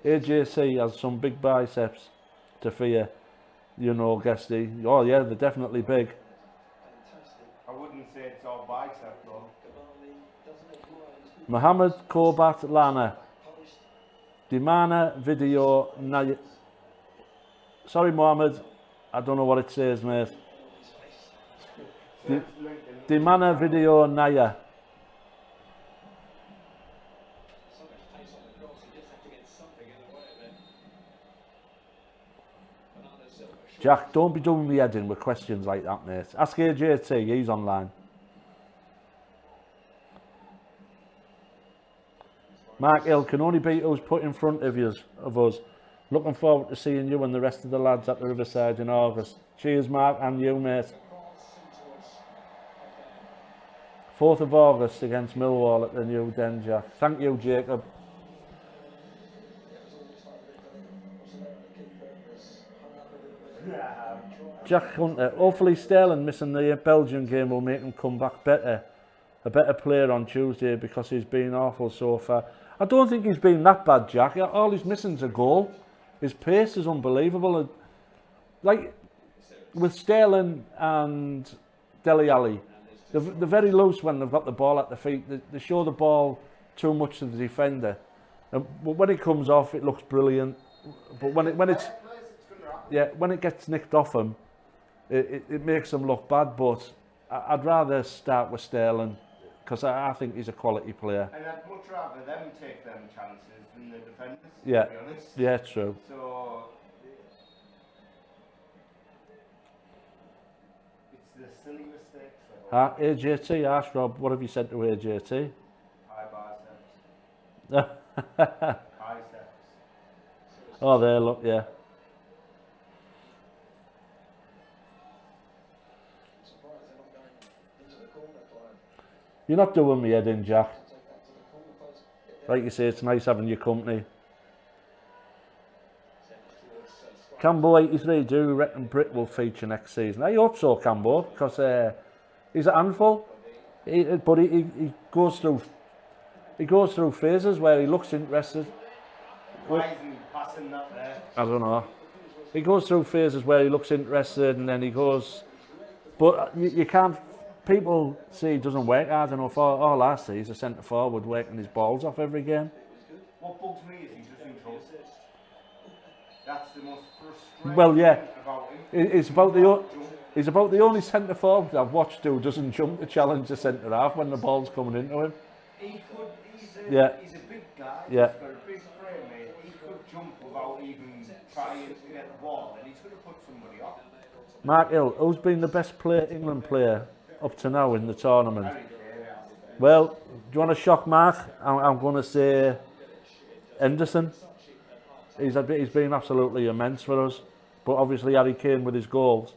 AJC has some big biceps to fear. You know, Guesty. Oh yeah, they're definitely big. I wouldn't say it's all bicep though. Mohammed Kobat Lana. Dimana video Naya. Sorry, Mohammed. I don't know what it says, mate. Dimana video Naya. Jack, don't be doing me head in with questions like that, mate. Ask AJT, he's online. Mark Hill can only beat who's put in front of us. Looking forward to seeing you and the rest of the lads at the Riverside in August. Cheers, Mark, and you, mate. 4th of August against Millwall at the New Den, Jack. Thank you, Jacob. Jack Hunter, hopefully Sterling missing the Belgian game will make him come back better. A better player on Tuesday because he's been awful so far. I don't think he's been that bad, Jack. All he's missing is a goal. His pace is unbelievable. Like with Sterling and Dele Alli, they're very loose when they've got the ball at the feet. They show the ball too much to the defender. But when it comes off, it looks brilliant. But when it gets nicked off him, it makes them look bad. But I'd rather start with Sterling because I think he's a quality player. And I'd much rather them take them chances than the defenders, yeah. To be honest. Yeah, true. So it's the silly mistakes. AJT, ask Rob, what have you said to AJT? High biceps. Biceps. Oh, there, look, yeah. You're not doing me head in, Jack. Like you say, it's nice having your company. Cambo 83, do you reckon Britt will feature next season? I hope so, Cambo, because he's a handful. But he goes through phases where he looks interested. Why isn't he passing that there? I don't know. He goes through phases where he looks interested and then he goes... But you can't... People say he doesn't work hard enough. All I see is a centre forward working his balls off every game. What bugs me is he doesn't jump. That's the most frustrating Well, yeah. thing about him. He's about the only centre forward I've watched who doesn't jump to challenge the centre half when the ball's coming into him. He's Yeah. a big guy, Yeah. he's got a big frame, mate. He could jump without even trying to get the ball, and he's going to put somebody off. Mark Hill, who's been the best England player up to now in the tournament? Harry Kane. Well, do you want to shock Mark? I'm going to say Henderson. He's been absolutely immense for us. But obviously Harry Kane with his goals.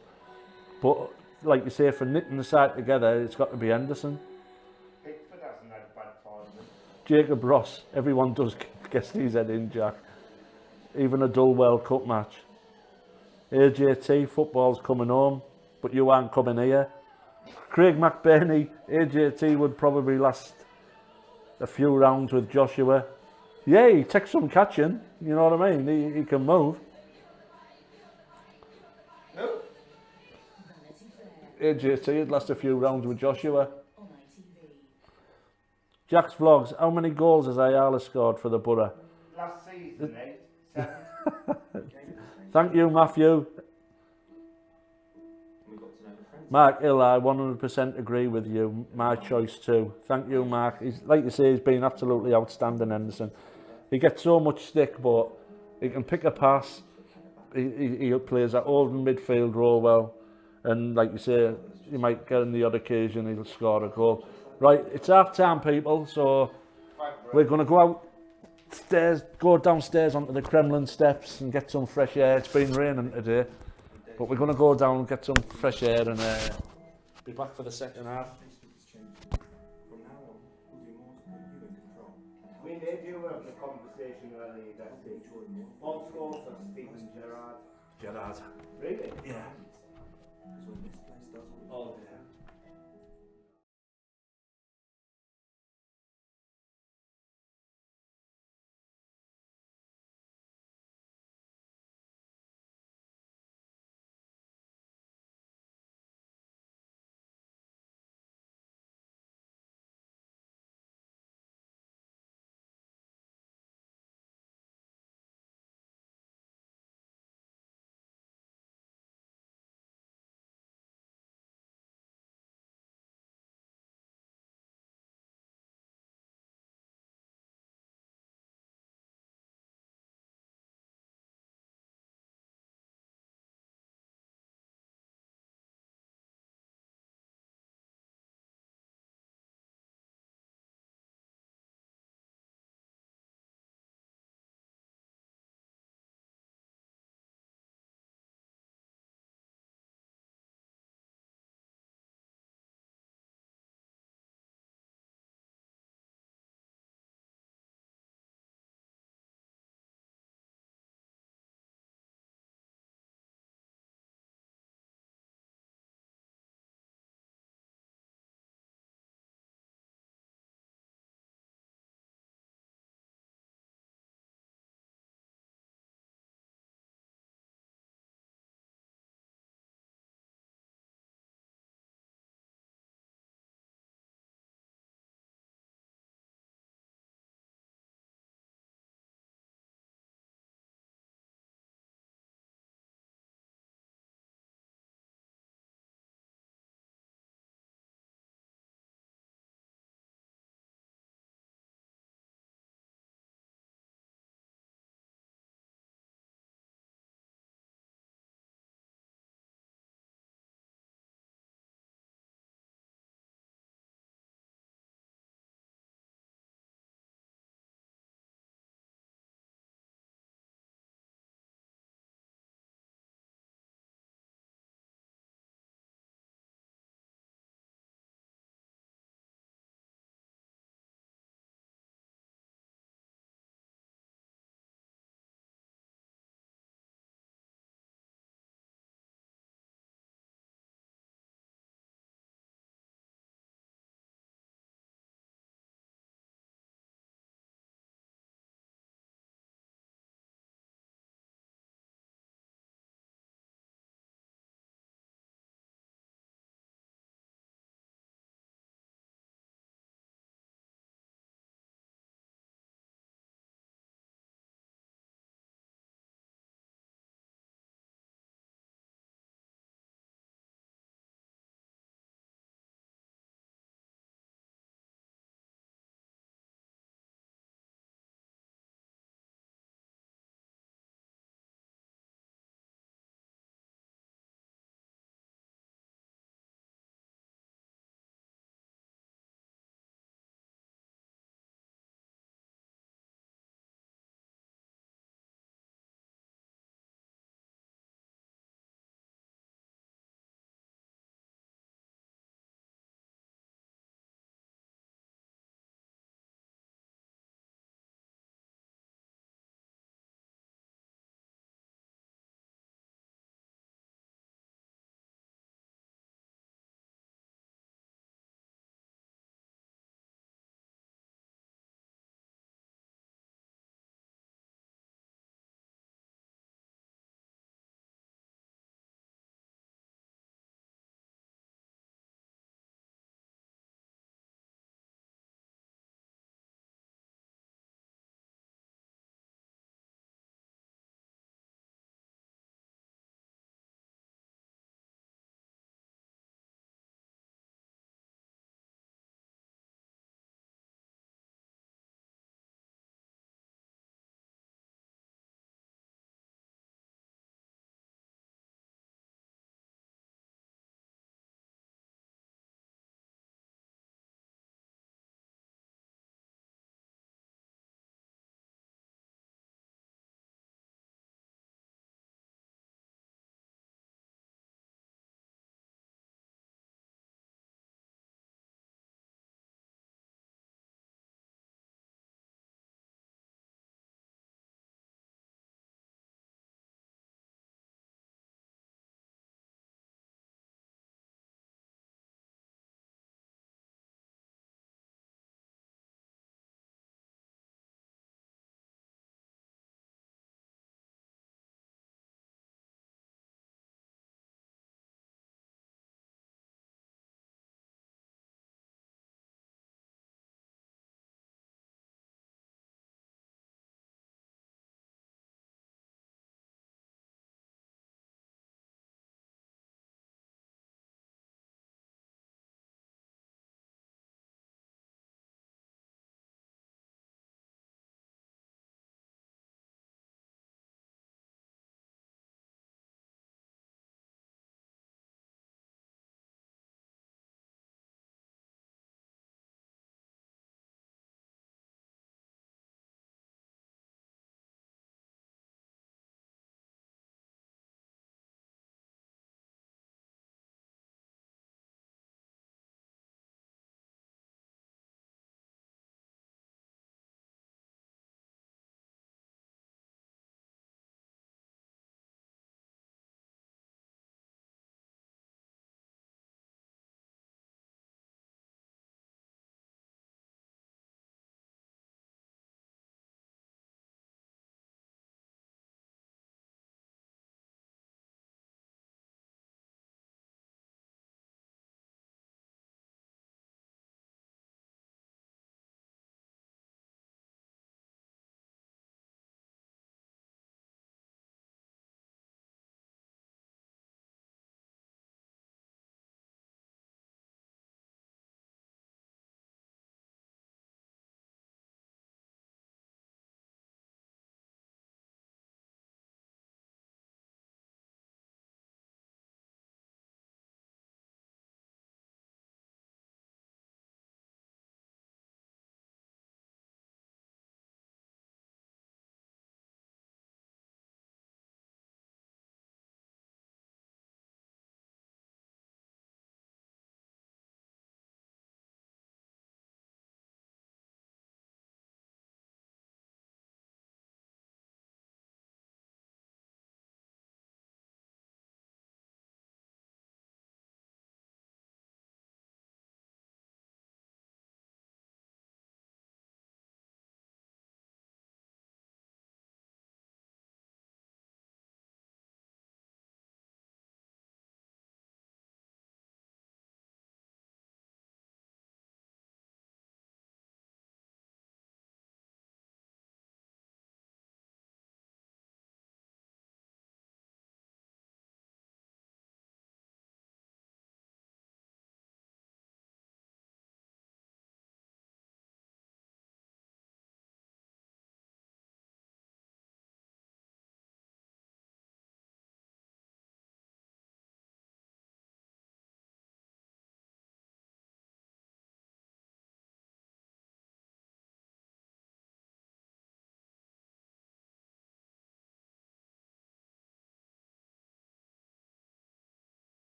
But like you say, for knitting the side together, it's got to be Henderson. Pickford hasn't had a bad tournament. Jacob Ross, everyone does guess his head in, Jack. Even a dull World Cup match. AJT, football's coming home, but you aren't coming here. Craig McBurney, AJT would probably last a few rounds with Joshua. Yeah, he takes some catching, you know what I mean? He can move. Who? AJT would last a few rounds with Joshua. Jack's Vlogs, how many goals has Ayala scored for the Borough? Last season, 8, 7. Thank you, Matthew. Mark Hill, I 100% agree with you. My choice too. Thank you, Mark. He's, like you say, he's been absolutely outstanding, Henderson. He gets so much stick, but he can pick a pass. He plays that holding midfield role well. And like you say, he might get on the odd occasion, he'll score a goal. Right, it's half time, people, so we're going to go downstairs onto the Kremlin steps and get some fresh air. It's been raining today, but we're going to go down and get some fresh air and be back for the second half. I mean, they do have the conversation earlier that day. All scores for Steven Gerrard. Gerrard. Really? Yeah. Oh, yeah.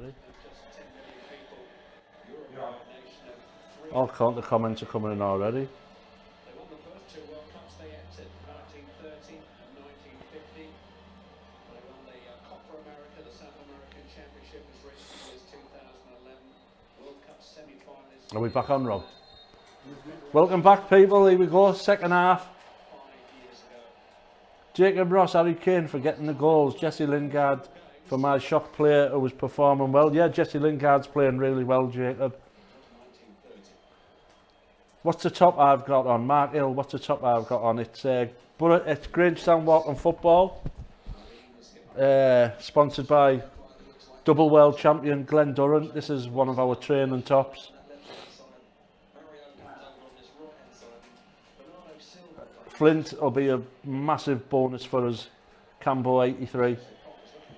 already. Just 10 million people. Uruguay, Yeah. a nation of 3. All the comments are coming in already. They won the first 2 World Cups they entered, 1930 and 1950. They won the Copa America, the South American Championship as recently as 2011. World Cup semi-finalists. Are we back on, Rob? Welcome back, people. Here we go, second half. 5 years ago. Jacob Ross, Harry Kane for getting the goals. Jesse Lingard for my shock player who was performing well. Yeah, Jesse Lingard's playing really well, Jacob. 1930. What's the top I've got on? Mark Hill, what's the top I've got on? It's Grangestown Walking Football. Sponsored by double world champion Glenn Durrant. This is one of our training tops. Flint will be a massive bonus for us. Cambo 83.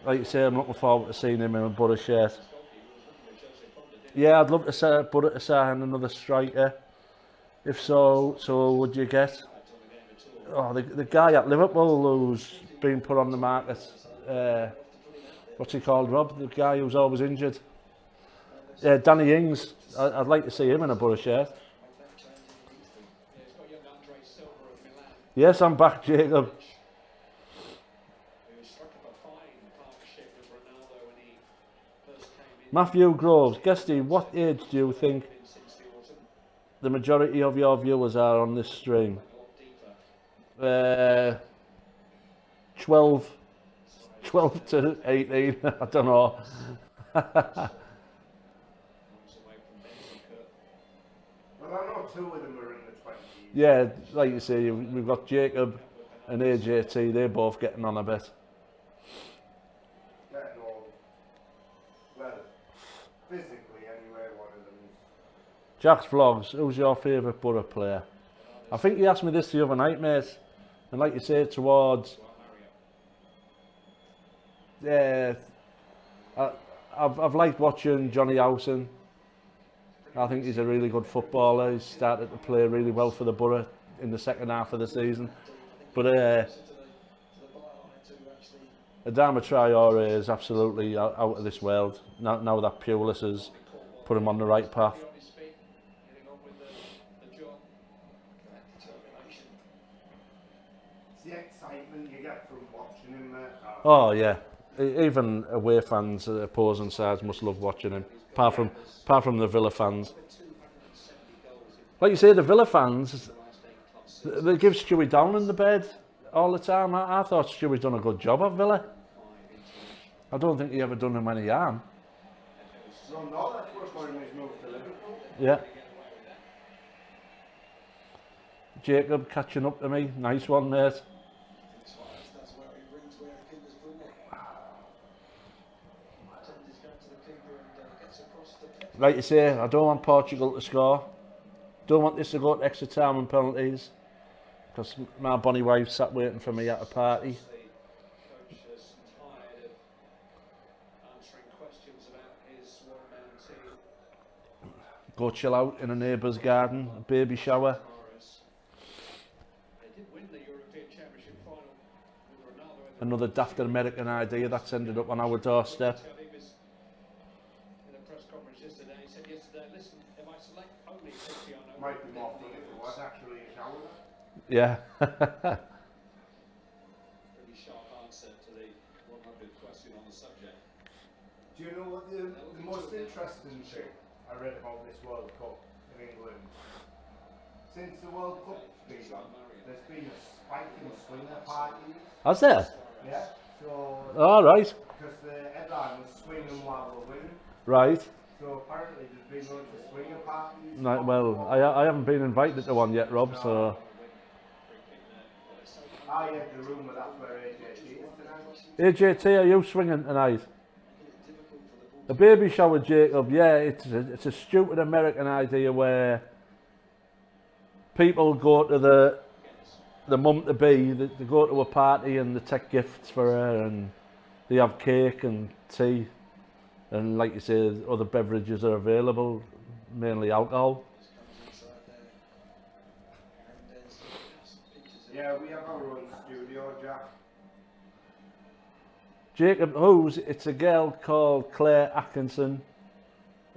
Like you say, I'm looking forward to seeing him in a Borough shirt. Yeah, I'd love to see Borough to sign another striker. If so, would you get? Oh, the guy at Liverpool who's been put on the market. What's he called, Rob? The guy who's always injured. Yeah, Danny Ings. I'd like to see him in a Borough shirt. Yes, I'm back, Jacob. Who struck up a fine partnership with Ronaldo when he first came in. Matthew Groves, Guesty, what age do you think Since the autumn. the majority of your viewers are on this stream? A lot deeper. 12 to 18, I don't know. Points away from Benfica. Well, I know 2 of them are in the 20s. Yeah, like you say, we've got Jacob and AJT, they're both getting on a bit. Getting all, well, physically anyway, one of them is. Jack's Vlogs, who's your favourite Borough player? I think he asked me this the other night, mate. And like you say, towards... Yeah, I've liked watching Johnny Howson. I think he's a really good footballer. He's started to play really well for the Borough in the second half of the season. But Adama Traore is absolutely out of this world. Now that Pulis has put him on the right path. On his feet, getting on with the job. It's the excitement you get from watching him. Oh yeah, even away fans, opposing sides must love watching him. Apart from the Villa fans. Like you say, the Villa fans, they give Stewie down in the bed all the time. I thought Stewie's done a good job at Villa. I don't think he ever done him any harm. No, no, that's what's going his move to Liverpool. Yeah. Jacob catching up to me. Nice one, mate. That's where he brings where the keeper's putting it. He's going to the keeper and gets across the pitch. Like you say, I don't want Portugal to score. Don't want this to go to extra time and penalties. Because my bonny wife sat waiting for me at a party. The coach is tired of answering questions about his one-man team. Go chill out in a neighbour's garden, a baby shower. They did win the European Championship final with Ronaldo in the Another daft American idea that's ended up on our doorstep. He was in a press conference yesterday. He said yesterday, listen, if I select only Cristiano Might be more fun if it was actually a shower. Yeah. pretty sharp answer to the 100th question on the subject. Do you know what the most interesting thing I read about this World Cup in England? Since the World Cup's been on, there's been a spike in swinger parties. Has there? Yeah. So, All right. because the headline was swinging while we're winning. Right. So apparently there's been loads of swinger parties. No, well, I haven't been invited to one yet, Rob, so... I had the rumour that's where AJT is tonight. AJT, are you swinging tonight? A baby shower, Jacob, yeah, it's a stupid American idea where people go to the mum-to-be, they go to a party and they take gifts for her and they have cake and tea and, like you say, other beverages are available, mainly alcohol. Yeah, we have our own studio, Jack. Jacob, it's a girl called Claire Atkinson.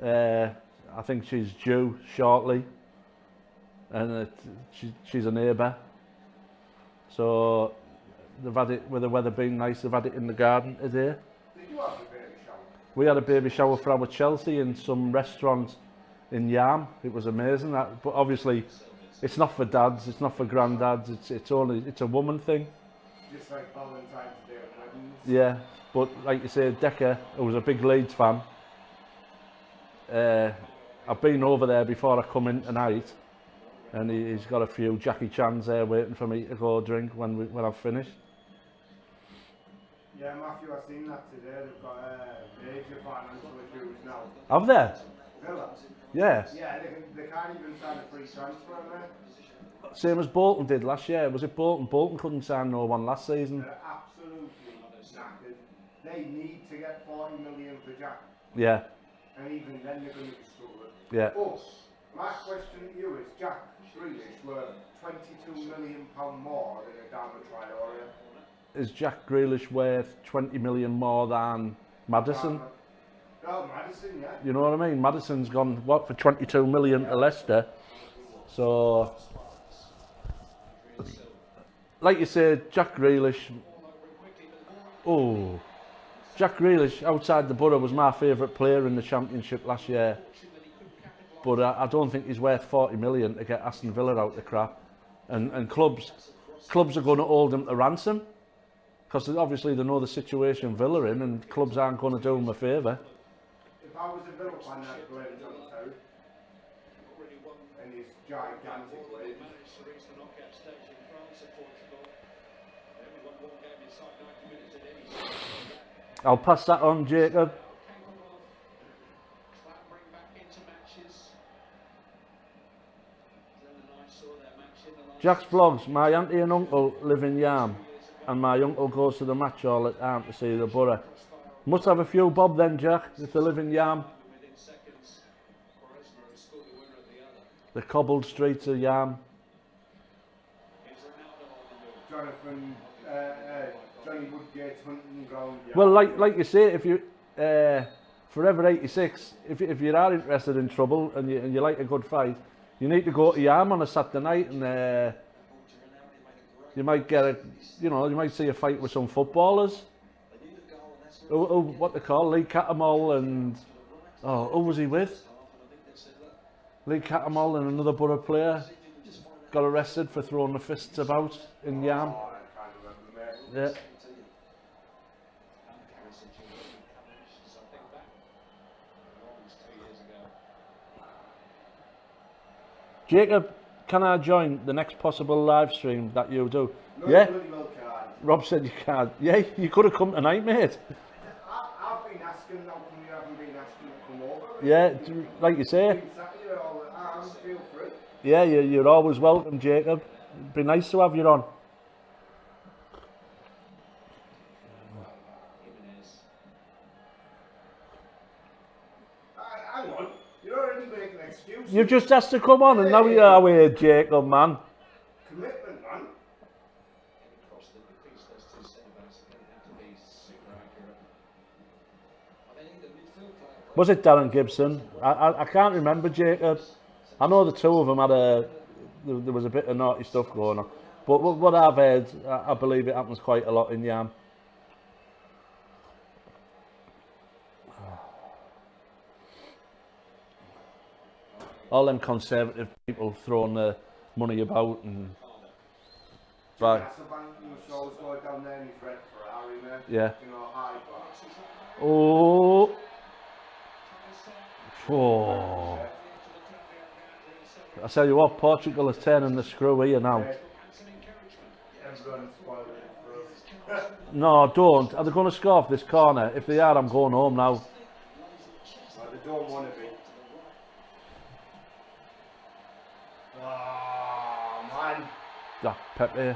I think she's due shortly, and she's a neighbour. So they've had it, with the weather being nice, they've had it in the garden today. Did you have a baby shower? We had a baby shower for our Chelsea in some restaurant in Yam. It was amazing. But obviously, it's not for dads, it's not for granddads. It's a woman thing. Just like Valentine's Day and weddings. Yeah, but like you say, Decker, who was a big Leeds fan. I've been over there before I come in tonight, and he's got a few Jackie Chans there waiting for me to go drink when I've finished. Yeah, Matthew, I've seen that today. They've got major financial issues now. Have they? Villa. Yeah. Yeah, they can't even sign a free transfer on there. Same as Bolton did last year. Was it Bolton? Bolton couldn't sign no one last season. They're absolutely knackered. They need to get 40 million for Jack. Yeah. And even then they're going to be struggling. Yeah. But my question to you is, Jack Grealish worth £22 million more than a Dama Traore? Is Jack Grealish worth 20 million more than Maddison? Oh, Maddison, yeah. You know what I mean? Maddison's gone, what, for 22 million to Leicester. So, like you said, Jack Grealish. Oh, Jack Grealish outside the borough was my favourite player in the Championship last year. But I don't think he's worth 40 million to get Aston Villa out the crap. And clubs are going to hold him to ransom. Because obviously they know the situation Villa in, and clubs aren't going to do him a favour. If I was a Villa fan, I'd blame it on Toad. And his gigantic wages. I'll pass that on, Jacob. Jack's vlogs. My auntie and uncle live in Yam, and my uncle goes to the match all the time to see the borough. Must have a few bob then, Jack, if they live in Yam. The cobbled streets of Yam. Jonathan, Johnny Woodgate's hunting ground. Yeah. Well, like you say, if you Forever 86, if you are interested in trouble and you like a good fight, you need to go to Yam on a Saturday night, and you might get you might see a fight with some footballers. What they call Lee Catamol and who was he with? Lee Catamol and another Borough player got arrested for throwing the fists about in Yam. Oh, I can't remember, mate. Yeah. Jacob, can I join the next possible live stream that you do? No, Yeah? you bloody well can't. Rob said you can't. Yeah, you could have come tonight, mate. I've been asking, how come you haven't been asking to come over? Yeah, like you say. I've been sat here all the time, feel free. Yeah, you're always welcome, Jacob. It'd be nice to have you on. Hang on, you're already making excuses. You've just asked to come on, and now you're away, Jacob, man. Commitment, man. Was it Darren Gibson? I can't remember, Jacob. I know the two of them had there was a bit of naughty stuff going on. But what I've heard, I believe it happens quite a lot in Yam. All them conservative people throwing their money about and... Right. Hasselbank used to always go down there in his red Ferrari, man. Yeah. You know, high bar. Oh. Oh. I tell you what, Portugal is turning the screw here now. Everyone spoiled it for us. No, don't. Are they going to score off this corner? If they are, I'm going home now. Well, they don't want to be. Oh, man. Ah, Pepe.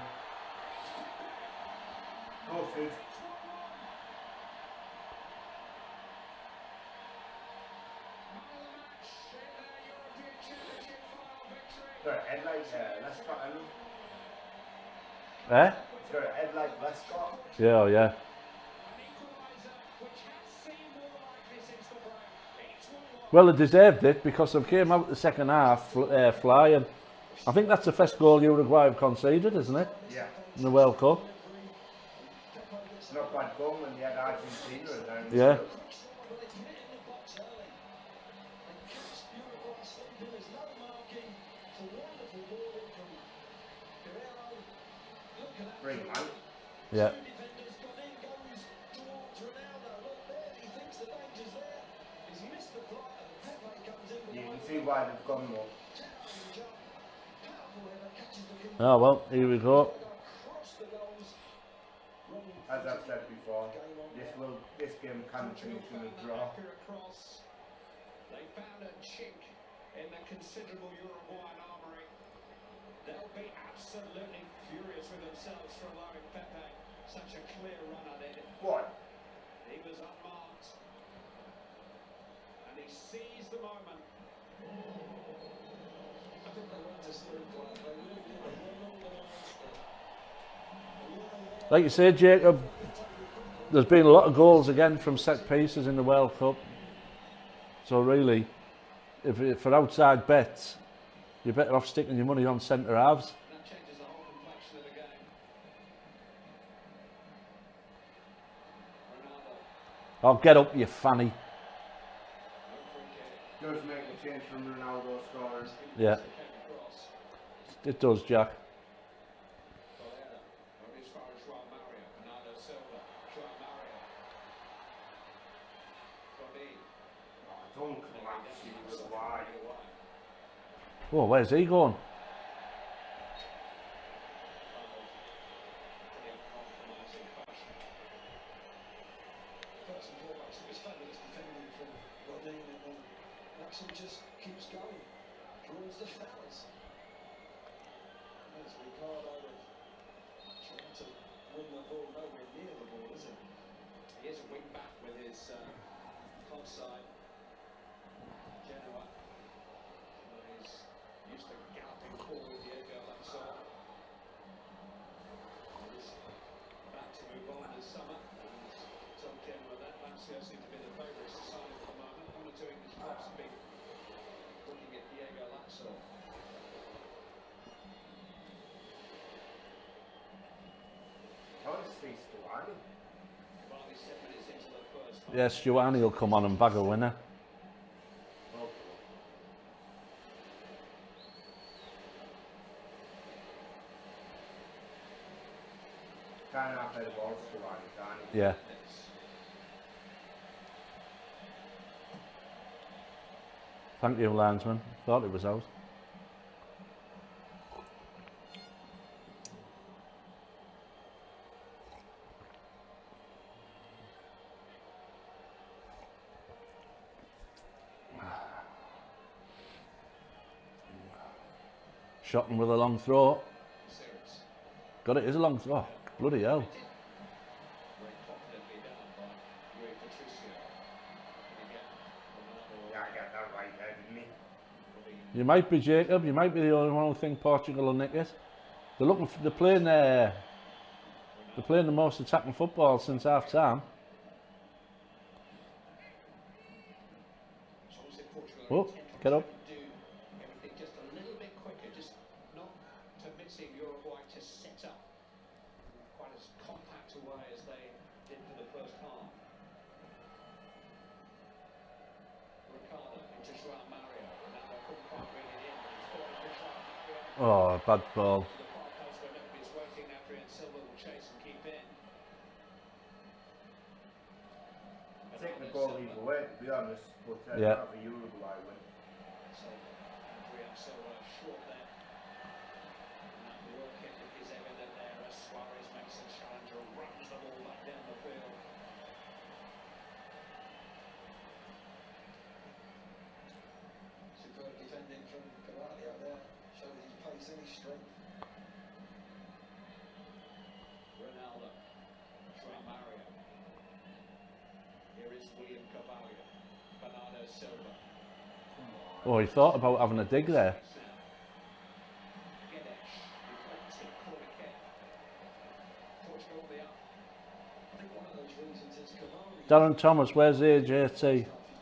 Gutted. Got a head like Lescott, hasn't he? Eh? He's got a head like Lescott. Yeah, oh yeah. Well, they deserved it because they came out the second half flying. I think that's the first goal Uruguay have conceded, isn't it? Yeah. In the World Cup. Not bad going when they had Argentina in there. Yeah. Free man. Yeah. You can see why they've gone more. Oh well, here we go. As I've said before, this game can finish in a draw. They found a chink in the considerable Uruguayan armoury. They'll be absolutely furious with themselves for allowing Pepe such a clear run at it. What? He was unmarked. And he seized the moment. Like you said, Jacob, there's been a lot of goals again from set pieces in the World Cup. So really, if for outside bets, you're better off sticking your money on centre halves. That changes the whole complexion of the game. Ronaldo. Oh, get up, you fanny. No free kick. Does make a change from Ronaldo scoring. Yeah, Came across. it does, Jack. Bolera. Over as far as Joao Mario. Bernardo Silva. Joao Mario. Bobby. Don't collapse, you was wide. Oh, where's he going? First and foremost, it was fabulous defending from Rodin, and then Maxim just keeps going, draws the fouls. There's Ricardo trying to win the ball, nowhere near the ball, is it? He is a wing back with his club side. Genoa. He's used to galloping forward Diego Alonso. He's about to move on this summer. And told Genoa that Lazio seem to be the favourites to sign at the moment. One or two English clubs have been looking at Diego Alonso. How is this to one? Well, he's 7 minutes into the first half. Yes, Giovanni will come on and bag a winner. Can't have the balls to one, can't you? Yeah. Thank you, linesman. Thought it was out. Shot him with a long throw. Serious. Got it, is a long throw. Oh, bloody hell. Very confidently done by Rui Patricio. And again, Ronaldo Yeah, I got that right there, didn't he? You might be, Jacob. You might be the only one who think Portugal will nick it. They're looking for, they're playing the most attacking football since half time. So obviously Portugal are Oh, intent on get up. trying to do everything just a little bit quicker, just not permitting Uruguay to set up quite as compact a way as they did for the first half. Ricardo into Joao Mario. Now they couldn't quite bring it in, but he's falling for Joao Mario. Oh, bad ball. To the far post where nobody's waiting. Adrian Silva will chase and keep in. Take the goal either way, to be honest, but Yeah. not the Uruguay win. So Adrian Silva short there. And that work ethic is evident there as Suarez makes a challenge and runs the ball back down the field. Superb defending from Cavani out there, showing his pace and his strength. Ronaldo, Joao Mario. Here is William Carvalho, Bernardo Silva. Oh, he thought about having a dig there. Guedes, deflected, corner kick. Portugal will be up. I think one of those reasons is Cavani. Darren Thomas, where's AJT? He's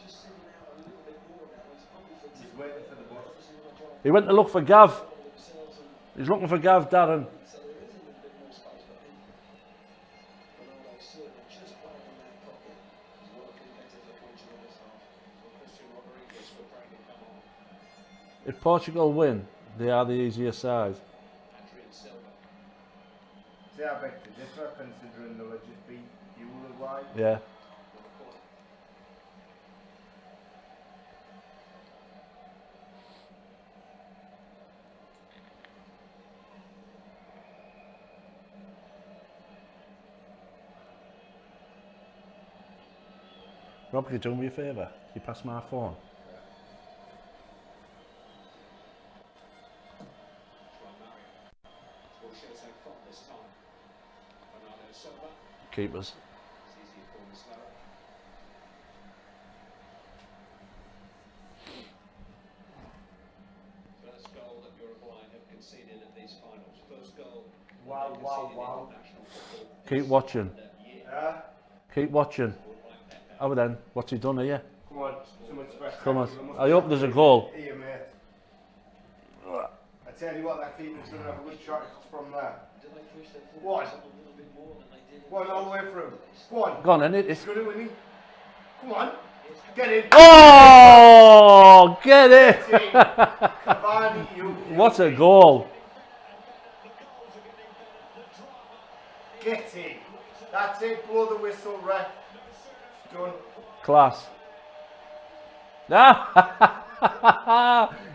just sitting out a little bit more He went to look for Gav. He's looking for Gav, Darren. So there is a little bit more space, but I think Ronaldo certainly just playing in that pocket is working better for Portugal this half. If Portugal win, they are the easier side. See, I beg to differ, considering they'll just beat Uruguay. Yeah. Rob, could you do me a favour? Can you pass my phone? Keepers. First goal that Uruguay have conceded at these finals. First goal. Wow, wow, wow. Keep watching. Yeah? Keep watching. Oh then, what's he done here? Come on, someone special. Come on. I hope there's a goal. Here, mate. I tell you what, that keeper's going to have a good shot from there. Go on. Go on, all the way through. Go on. Go on, then. It's... He's going to win it. Come on. Get in. Oh, get it! Cavani, you. What a goal! Get in. That's it. Blow the whistle, ref. It's done. Class.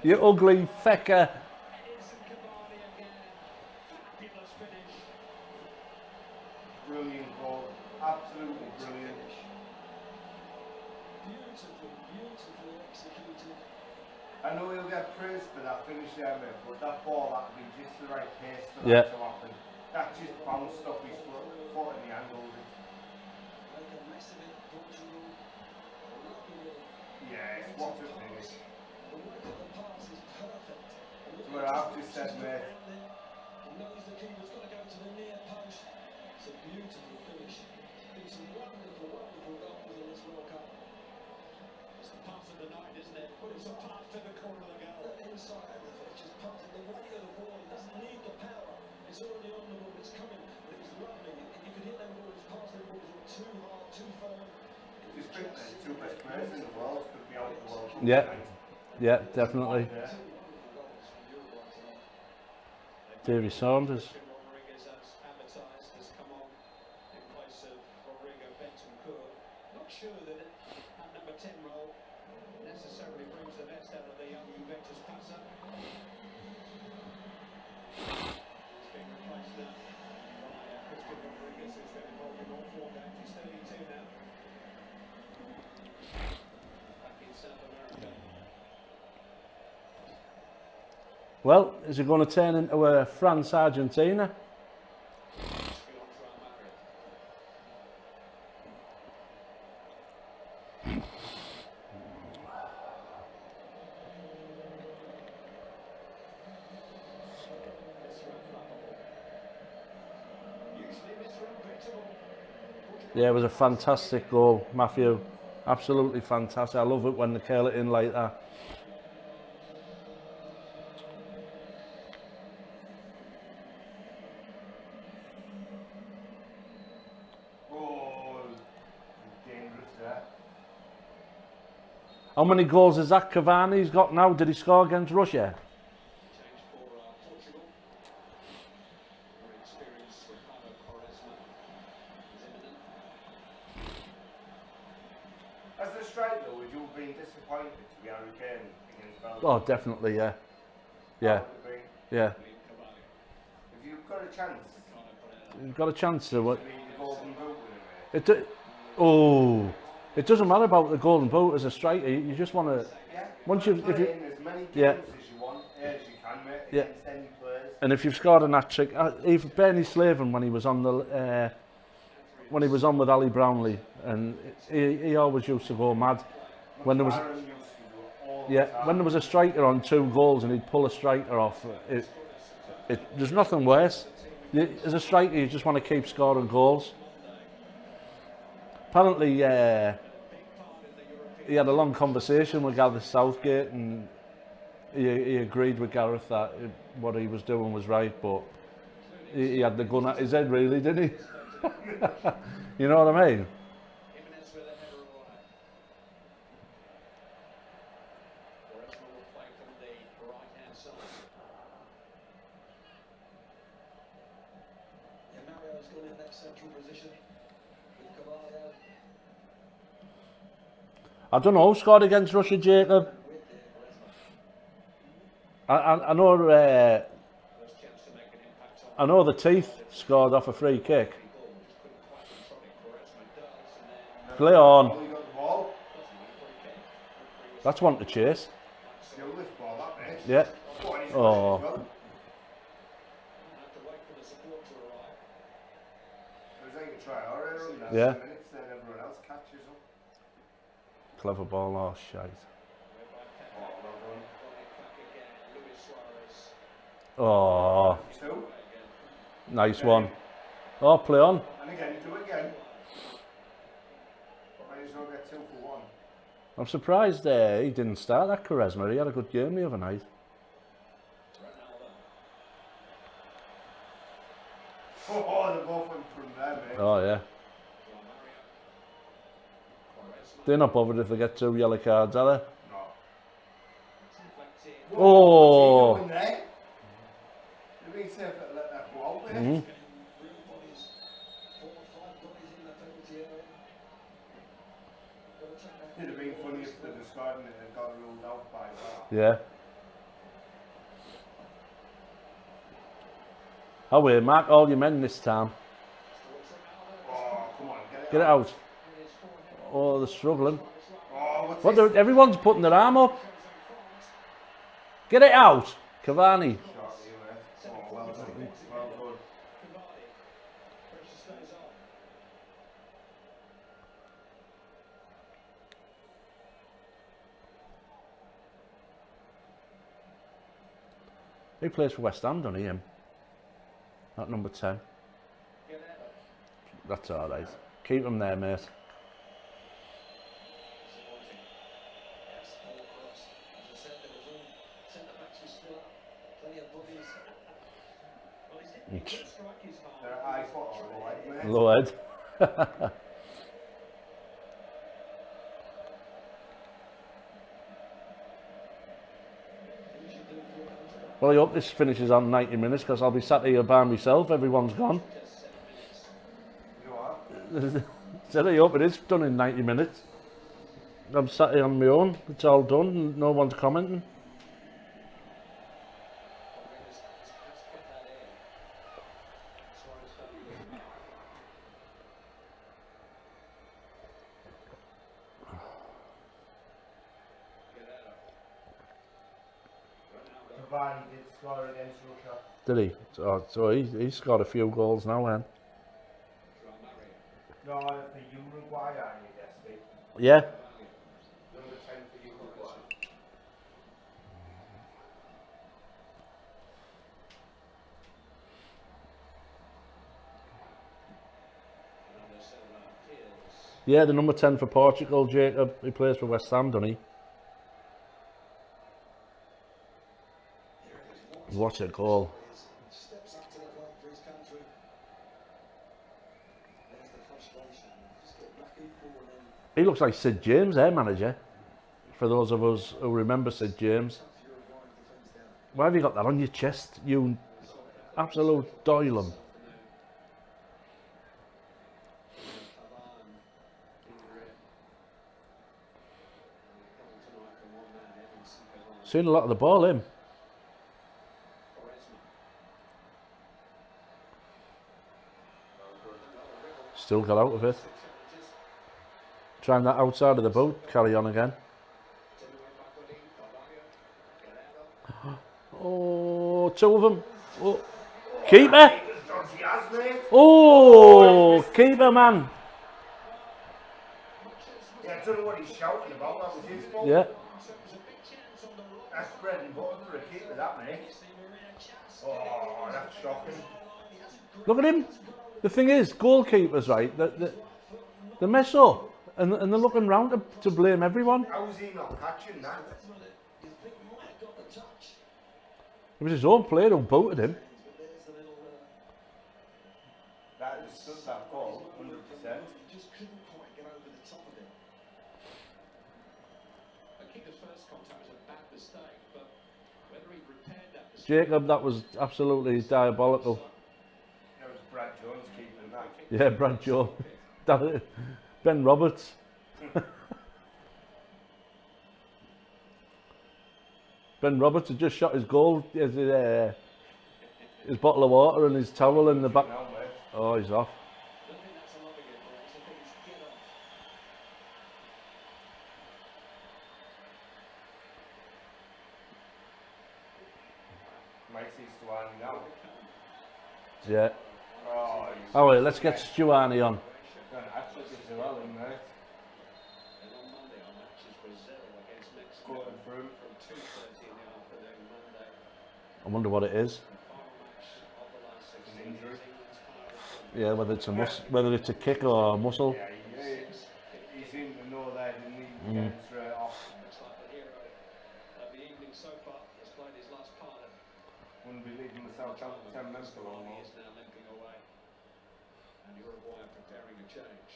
You ugly fecker. Brilliant goal. Absolutely brilliant. Beautifully executed. I know he'll get praised for that finish there, mate, but that ball had to be just the right pace for Yeah. that to happen. That just bounced off his foot in the angle. Make a mess of it, Portugal. Yes, what a finish. The weight of the pass is perfect. That's what I've just said, mate. He knows the keeper's got to go to the near post. It's a beautiful finish. Been some wonderful, wonderful goals in this World Cup. It's the pass of the night, isn't it? But it's a pass to the corner of the goal. The inside of the pitch is passing. The weight of the ball, it doesn't need the power. It's already on the ball, it's coming. But it's lovely. You can hit them balls, pass them balls too hard, too firm. Just think that the two best players in the world could be out of the World Cup Yeah. tonight. Yeah, definitely. Yeah. Davy Saunders. Rodriguez, as advertised, has come on in place of Rodrigo Bentancur. Not sure that that number 10 role necessarily brings the best out of the young Juventus passer. He's being replaced now by Cristiano Rodriguez, who's been involved in all 4 games. He's 32 now. Back in South America. Well, is it going to turn into a France-Argentina? Yeah, it was a fantastic goal, Matthew. Absolutely fantastic. I love it when they curl it in like that. Oh, dangerous there. How many goals has that Cavani's got now? Did he score against Russia? Change for Portugal. Very experienced Ricardo Quaresma is imminent. As a striker, would you have been disappointed to be Harry Kane against Belgium? Oh, definitely, yeah. Yeah, yeah. If you've got a chance You've got a chance to what? to be the golden boot winner, mate. It doesn't matter about the golden boot as a striker. You just want to, Yeah. once you, Put if you, in as many games Yeah. as you want, as you can, mate, Yeah. against any players. and if you've scored an hat-trick, even Bernie Slaven when he was on with Ali Brownlee, and he always used to go mad when there was. Aaron used to do it all the Yeah, time. when there was a striker on 2 goals and he'd pull a striker off, there's nothing worse. As a striker, you just want to keep scoring goals. Apparently, he had a long conversation with Gareth Southgate, and he agreed with Gareth that what he was doing was right, but he had the gun at his head, really, didn't he? You know what I mean? Jimenez with a header away. Quaresma will play from the right-hand side. Yeah, Mario's gone in that central position with Cavallo. I don't know who scored against Russia, Jacob. I know First chance to make an impact on I know the Teeth scored off a free kick. the goal. Just couldn't quite control it. Quaresma does, and then Play on. Oh, you got the ball. doesn't win a free kick. That's one to chase. Still this ball, that mate. Yeah. Oh, and he's Oh. got it as well. Have to wait for the support to arrive. It was like a try already on that. Yeah. Minutes, then everyone else catches up. Clever ball, oh shite. We're back to Oh, well done. got it back again. Luis Suarez. Oh, 2. nice one. Oh, play on. And again, do it again. But might as well get 2 for 1. I'm surprised he didn't start that Quaresma. He had a good game the other night. Oh, the ball went from there, mate. Oh yeah. They're not bothered if they get 2 yellow cards, are they? No. Oh. What's he doing there? You've been safe to let that go out, mate. Mhm. Real bodies, 4 or 5 bodies in the penalty area. Gotta check that. It'd have been funny if the discarding it had got ruled out by that. Yeah. Away, mark all your men this time. Oh, come on, Get it out. Oh, they're struggling. Oh, what's What? this? Everyone's putting their arm up. Get it out, Cavani. Shot you, mate. Oh, well done. Well done. Pressure stays on. He plays for West Ham, doesn't he? Him. At number 10. That's all right. Keep him there, mate. Yes, all across. As I said, there was all centre backs were still up. Plenty of bodies. Well, he didn't strike his heart. Their eye spots are all right, mate. Low head. Well, I hope this finishes on 90 minutes because I'll be sat here by myself. Everyone's gone. You know what? Said I hope it is done in 90 minutes. I'm sat here on my own. It's all done. No one's commenting. Cavani did score against Russia. Did he? So he's scored a few goals now, then. No, for Uruguay, I guess. Yeah. Number 10 for Uruguay. Yeah, the number 10 for Portugal, Jacob. He plays for West Ham, doesn't he? What a goal. Steps up to the plate for his country. There's the frustration. Just get back equal and then He looks like Sid James, manager. For those of us who remember Sid James. tough Uruguayan defence down. Why have you got that on your chest, you absolute doylem? Seen a lot of the ball, him. Still got out of it. Trying that outside of the boot, carry on again. Oh, 2 of them. Oh. Keeper! Dodgy as, mate. Oh, keeper, man. Yeah, I don't know what he's shouting about. That was his fault. Yeah. That's bread and butter for a keeper, that, mate. Oh, that's shocking. Look at him. The thing is, goalkeepers, right, they mess up and they're looking round to blame everyone. How is he not catching that? You think he might have got the touch. It was his own player who booted him. But there's the little. That just stood that goal, 100%. He just couldn't quite get over the top of it. The keeper's first contact was a bad mistake, but whether he repaired that mistake. Jacob, that was absolutely diabolical. That was Brad Jones keeping that. Yeah, Brad Jones. Ben Roberts. Ben Roberts had just shot his goal, his bottle of water and his towel in the back. Now, mate. Oh, he's off. I don't think that's a loving it, boys. I think it's get off. Might see Stuani now. Yeah. Oh, he's Oh, wait, let's get Stuani on. done absolutely as well, mate. And on Monday, our match is Brazil against Mexico Scored through. from 2:30 in the afternoon Monday. I wonder what it is. The final match of the last 16 An injury. is England's power. Yeah, whether it's a kick or a muscle. Yeah, he seemed to know that, didn't he? Get it straight off. Looks like the hero of the evening so far has played his last part. Wouldn't be leaving the Southampton 10 minutes for long. He is now limping away. And Uruguay are preparing a change.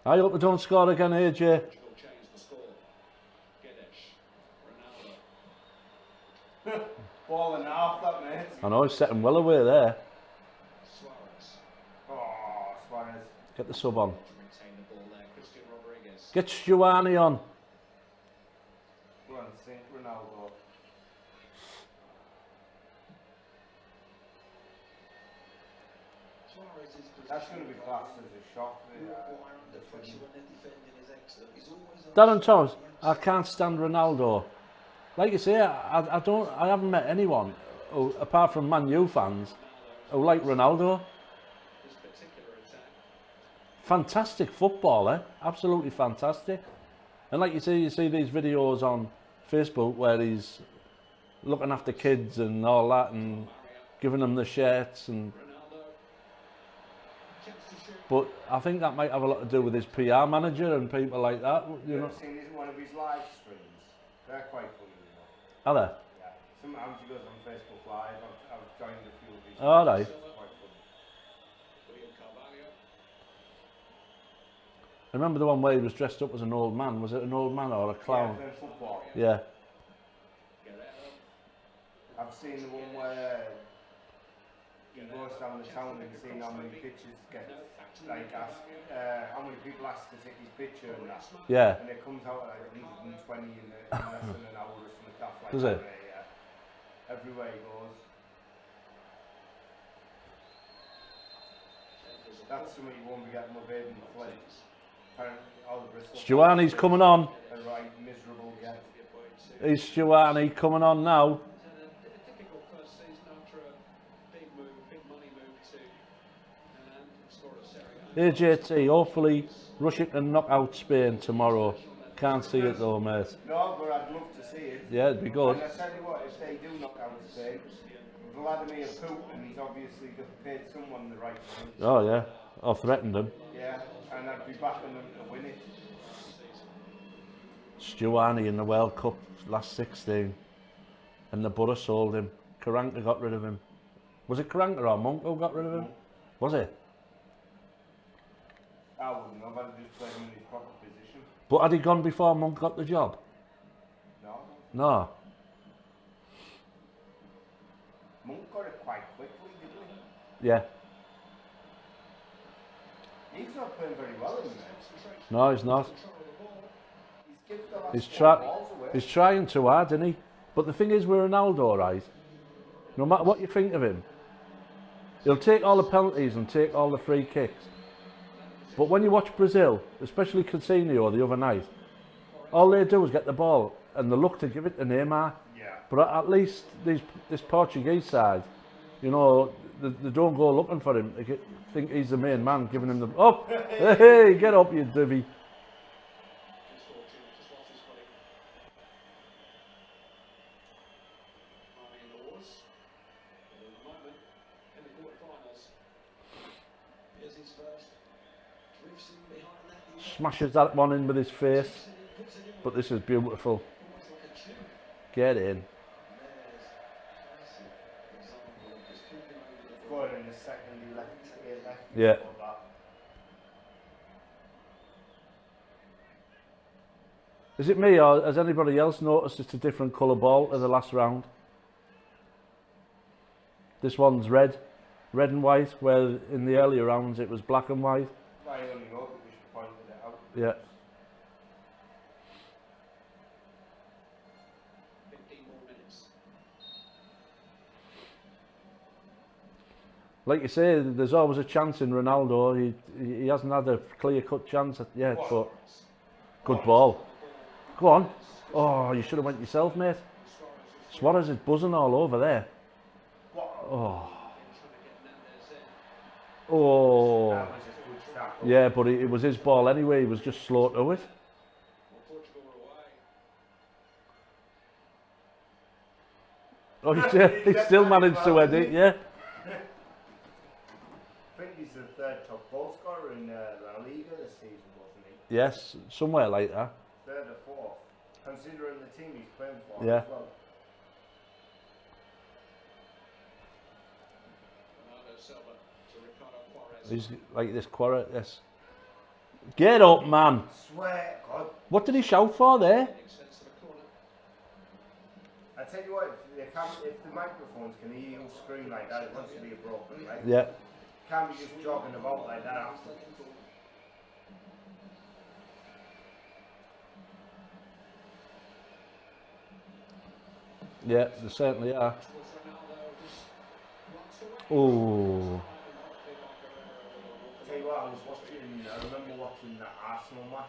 I hope we don't score again, AJ. Portugal changed the score. Guedes, Ronaldo, Ball and half, that, mate. I know, he's setting well away there. Suarez. Oh, Suarez. Get the sub on. To retain the ball there. Christian Rodriguez. Get Stuani on. Go on, St. Ronaldo. Suarez's That's going to be classed as a shot. Uruguay under pressure when they're defending is excellent. He's always Darren Thomas, I can't stand Ronaldo. Like you say, I haven't met anyone who, apart from Man U fans, who like Ronaldo. This particular attack. Fantastic footballer, absolutely fantastic. And like you see these videos on Facebook where he's looking after kids and all that and giving them the shirts and. Ronaldo. Chance to shoot. But I think that might have a lot to do with his PR manager and people like that. You know, I've seen one of his live streams. They're quite funny, you know. are they? Yeah. Sometimes he goes on Facebook Live. I've joined a few of his. All right. It's quite funny. William Carvalho. I remember the one where he was dressed up as an old man. Was it an old man or a clown? Yeah, playing football. Yeah. Guerrero. I've seen the one where he goes down the town and seeing how many pictures get, like, ask, how many people ask to take his picture and that. Yeah. And it comes out at like 120 in less than an hour or something like that. Does it? Yeah. Everywhere he goes. That's something you won't be getting with Baden Flint. Apparently, all the Bristol. Stuani's coming on. A right miserable get. Is Stuani coming on now? A difficult first season after a big money move to score a Serie A. AJT, hopefully Russia can knock out Spain tomorrow. Can't see it though, mate. No, but I'd love to see it. Yeah, it'd be good. And I tell you what, if they do knock out Spain, Vladimir Putin, he's obviously paid someone the right money. Oh yeah, or threatened them. Yeah, and I'd be backing them to win it. Stuani in the World Cup last 16, and the Borough sold him. Karanka got rid of him. Was it Karanka or Monk who got rid of him? Was it? I wouldn't know, but I'd just play him in his proper position. But had he gone before Monk got the job? No. No. Monk got it quite quickly, didn't Yeah. he? He's not playing very well in there. No, he's not. He's given the last He's four try. balls away. He's trying too hard, isn't he? But the thing is, with Ronaldo, right? No matter what you think of him, he'll take all the penalties and take all the free kicks. But when you watch Brazil, especially Coutinho the other night, all they do is get the ball and they look to give it to Neymar. Yeah. But at least this Portuguese side, you know, they don't go looking for him. They think he's the main man, giving him the... Oh! Hey, get up, you divvy. Smashes that one in with his face. But this is beautiful. Get in. he left. Yeah. before that. Is it me or has anybody else noticed it's a different colour ball to the last round? This one's red and white, where in the earlier rounds it was black and white. I only know because you pointed it out. Yeah. 15 more minutes. Like you say, there's always a chance in Ronaldo. He hasn't had a clear-cut chance yet, but good ball. Go on. Oh, you should have went yourself, mate. Suarez is buzzing all over there. Oh. Oh. That was a good tackle. Yeah, but it was his ball anyway. He was just slow to it. Portugal are away. Oh, he still managed to head it, yeah. I think he's the third top goal scorer in La Liga this season, wasn't he? Yes, somewhere like that. Third or fourth, considering the team he's playing for Yeah. as well. Bernardo Silva to Ricardo Quares. He's like this quarter, yes. Get up, man. Swear to God. What did he shout for there? Extends to the corner. I tell you what, if the microphones can hear you scream like that, it wants to be a broken, right? Yeah. Can't be just jogging about like that after. Yeah, they certainly are. Was Ronaldo just runs away. Oh. Tell you what, I remember watching that Arsenal match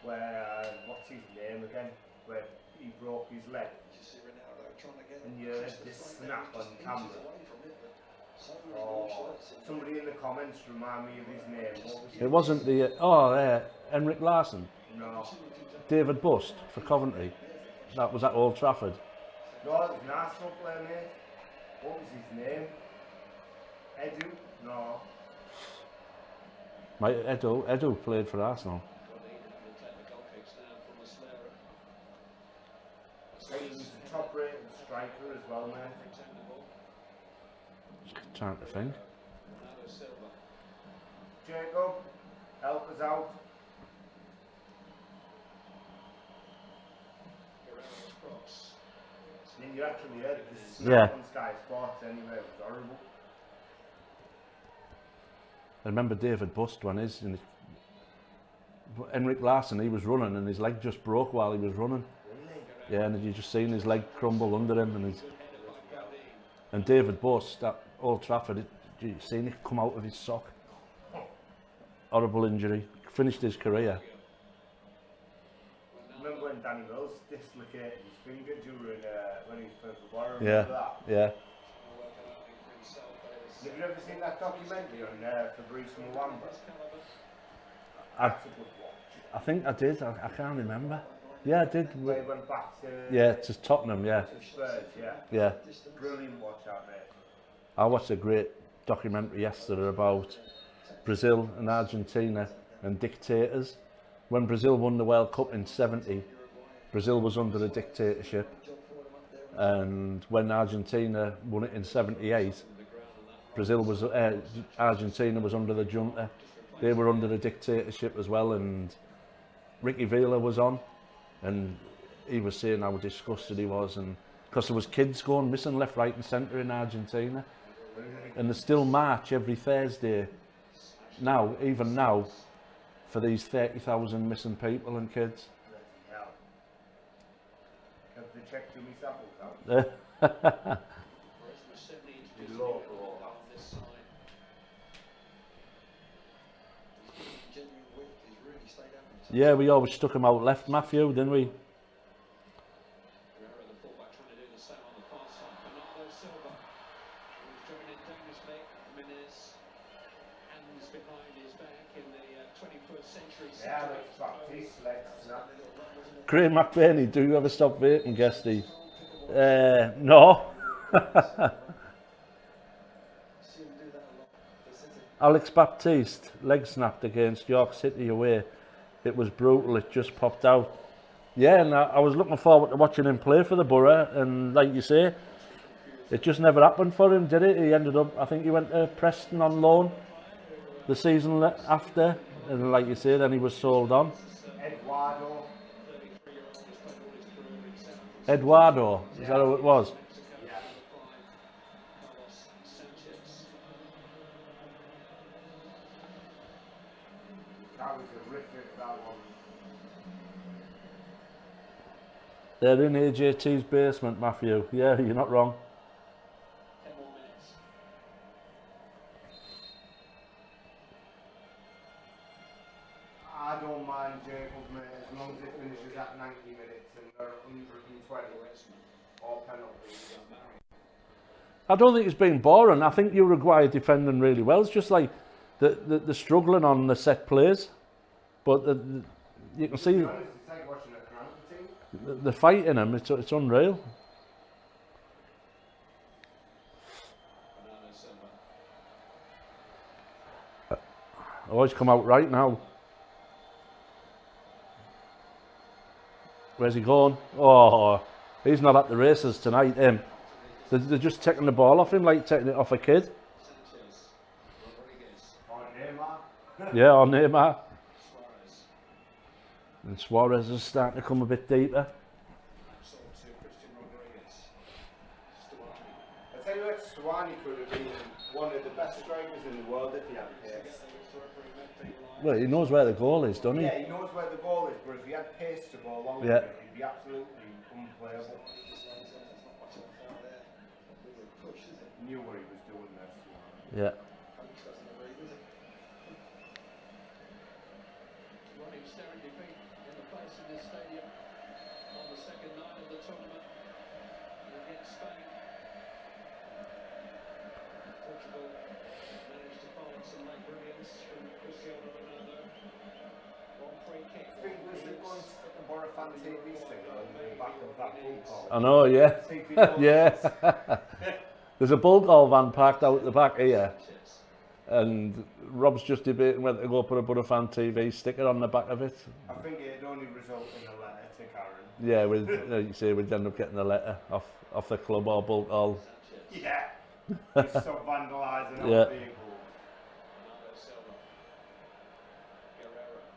where, what's his name again, where he broke his leg. You see Ronaldo trying to get And you heard across the this front snap there, on just camera. inches away from it, but so many Oh, shots in somebody in the comments remind me of his name. What was It wasn't the... Henrik Larsson. No. David Bust for Coventry. That was at Old Trafford. No, it was an Arsenal player, mate. What was his name? Edu? No. Edu played for Arsenal. Will take the goal kicks now from Muslera. He was a top rated striker as well, mate. Retain the ball. Just trying to think. Bernardo Silva. Jacob, help us out. Guerrero's cross. And you actually heard the Yeah. snap on Sky Sports anyway, it was horrible. I remember David Bust when Henrik Larsson, he was running and his leg just broke while he was running. Really? Yeah, and you just seen his leg crumble under him, and David Bust at Old Trafford, you seen it come out of his sock. Horrible injury, finished his career. Remember when Danny Mills dislocated his finger during when he was playing for Borofantv? Yeah, Remember that? yeah. Have you ever seen that documentary on Fabrice Muamba? I, That's a good watch. I think I did, I can't remember. Yeah, I did. They went back to Yeah, to Tottenham, yeah. to Spurs, yeah. Yeah. Brilliant watch that, mate. I watched a great documentary yesterday about Brazil and Argentina and dictators. When Brazil won the World Cup in '70, Brazil was under a dictatorship, and when Argentina won it in '78, Argentina was under the junta. They were under the dictatorship as well, and Ricky Villa was on, and he was saying how disgusted he was, and because there was kids going missing left, right, and centre in Argentina, and they still march every Thursday. Now, even now, for these 30,000 missing people and kids. Bloody hell. Have they checked Jimmy Sapple's out? The local. on this side. genuine width. He's really stayed out. Yeah, we always stuck him out left, Matthew, didn't we? Guerrero, the fullback, trying to do the same on the far side. Bernardo Silva, who's driven in dangerously. Jimenez, hands behind his back in the 21st century. Yeah, that's Baptiste, let's not. Craig McBurney, do you ever stop vaping, Guesty? No. Alex Baptiste, leg snapped against York City away. It was brutal, it just popped out. Yeah, and I was looking forward to watching him play for the Borough, and like you say, It just never happened for him, did it? He ended up, I think he went to Preston on loan the season after, and like you say, then he was sold on. Eduardo, is that who it was? Yeah. That was horrific, that one. They're in AJT's basement, Matthew. Yeah, you're not wrong. 10 more minutes. I don't mind Jacob, mate, as long as it finishes at 90 minutes and they're 120 or penalties. I don't think it's been boring. I think Uruguay are defending really well. It's just like they're struggling on the set plays, but you can see To be honest, it's like watching a Toronto team. the fight in them. It's unreal. Oh, he's come out right now. Where's he going? Oh, he's not at the races tonight, him. They're just taking the ball off him like taking it off a kid. Or Neymar. Yeah, or Neymar. And Suarez is starting to come a bit deeper. I tell you what, Stuani could have been one of the best strikers in the world if he had pace. Well, he knows where the goal is, doesn't he? Yeah, he knows where the goal is, but if he had pace to go along Yeah. with it, he'd be absolutely unplayable. He knew what he was doing there, Stuani. Yeah. Running staring defeat in the place in this stadium on the second night of the tournament against Spain. Portugal managed to find some late brilliance from Cristiano Ronaldo. One free kick. I think we should go and stick a Borofantv thing on the back of that bull call. I know, yeah. See if he knows. Yeah. There's a bulldog van parked out the back here, and Rob's just debating whether to go put a Borofantv sticker on the back of it. I think it'd only result in a letter to Karen. Yeah, like you say, we'd end up getting a letter off the club or bulldog. Yeah. Just stop vandalising our Yeah. vehicle.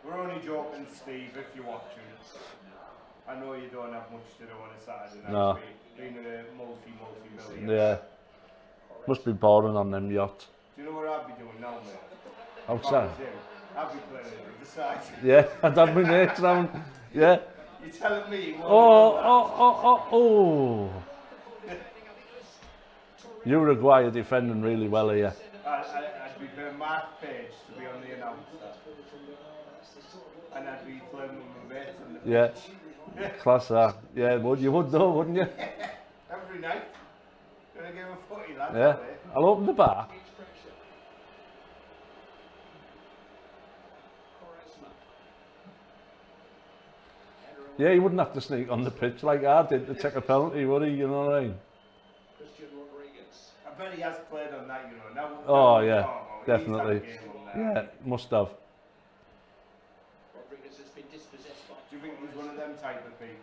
We're only joking, Steve, if you're watching. I know you don't have much to do on a Saturday night. No. Being a multi-millionaire. Yeah. Must be boring on them yachts. Do you know what I'd be doing now, mate? Outside. If I was you, I'd be playing on the side. Yeah, I'd have my mates round. Yeah. You're telling me you won't Oh. Uruguay are defending really well here. I'd be paying Mark Page to be on the announcer. And I'd be playing with my mates on the Yeah. Class that. Yeah, you would though, wouldn't you? every night. Gonna give a footy, lads. Yeah. I'll open the bar. Yeah, he wouldn't have to sneak on the pitch like I did to take a penalty, would he? You know what I mean? I bet he has played on that, you know. Now, Oh, now yeah, he's talking about, definitely. he's had a game on there. Yeah, must have. Do you think he's one of them type of people?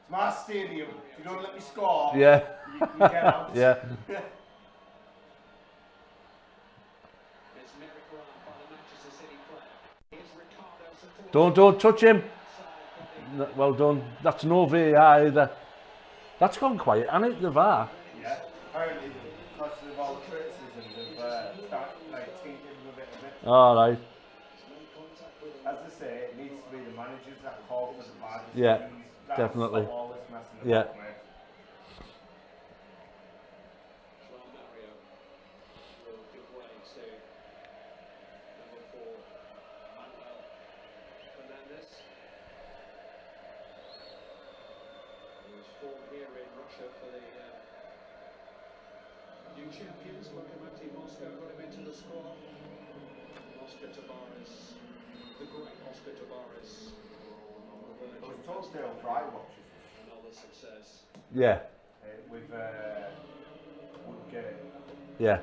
It's my stadium. If you don't let me score, Yeah. you can get out. Yeah. Don't touch him. Well done. That's no VAR either. That's gone quiet, hasn't it, the VAR? Yeah. Apparently, because of all the criticism, they've like tinkered with it a bit. All right. As I say, it needs to be the managers that call for the VAR. Yeah, That's definitely. all this messing Yeah. about, mate. New champions, Lokomotiv Moscow got him into the squad. Oscar Tabares, the great Oscar Tabares. I was told Dale Fry watches Another success. Yeah. with Woodgate. Yeah.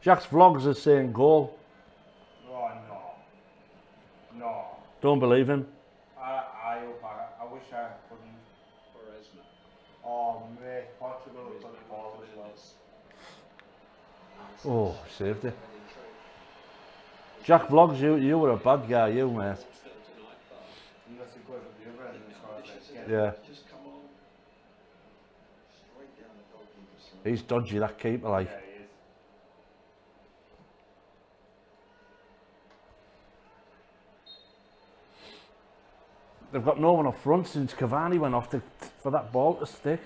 Jack's vlogs is saying goal. Oh no. No. Don't believe him. I wish I couldn't. Oh mate, Portugal have got the ball as well. Oh, saved it. Jack vlogs, you were a bad guy, you mate. Unless it goes at the other end as far as I get. Yeah. Just come on. Straight down the goalkeeper's throat. He's dodgy, that keeper, like. Yeah, he is. They've got no one up front since Cavani went off for that ball to stick.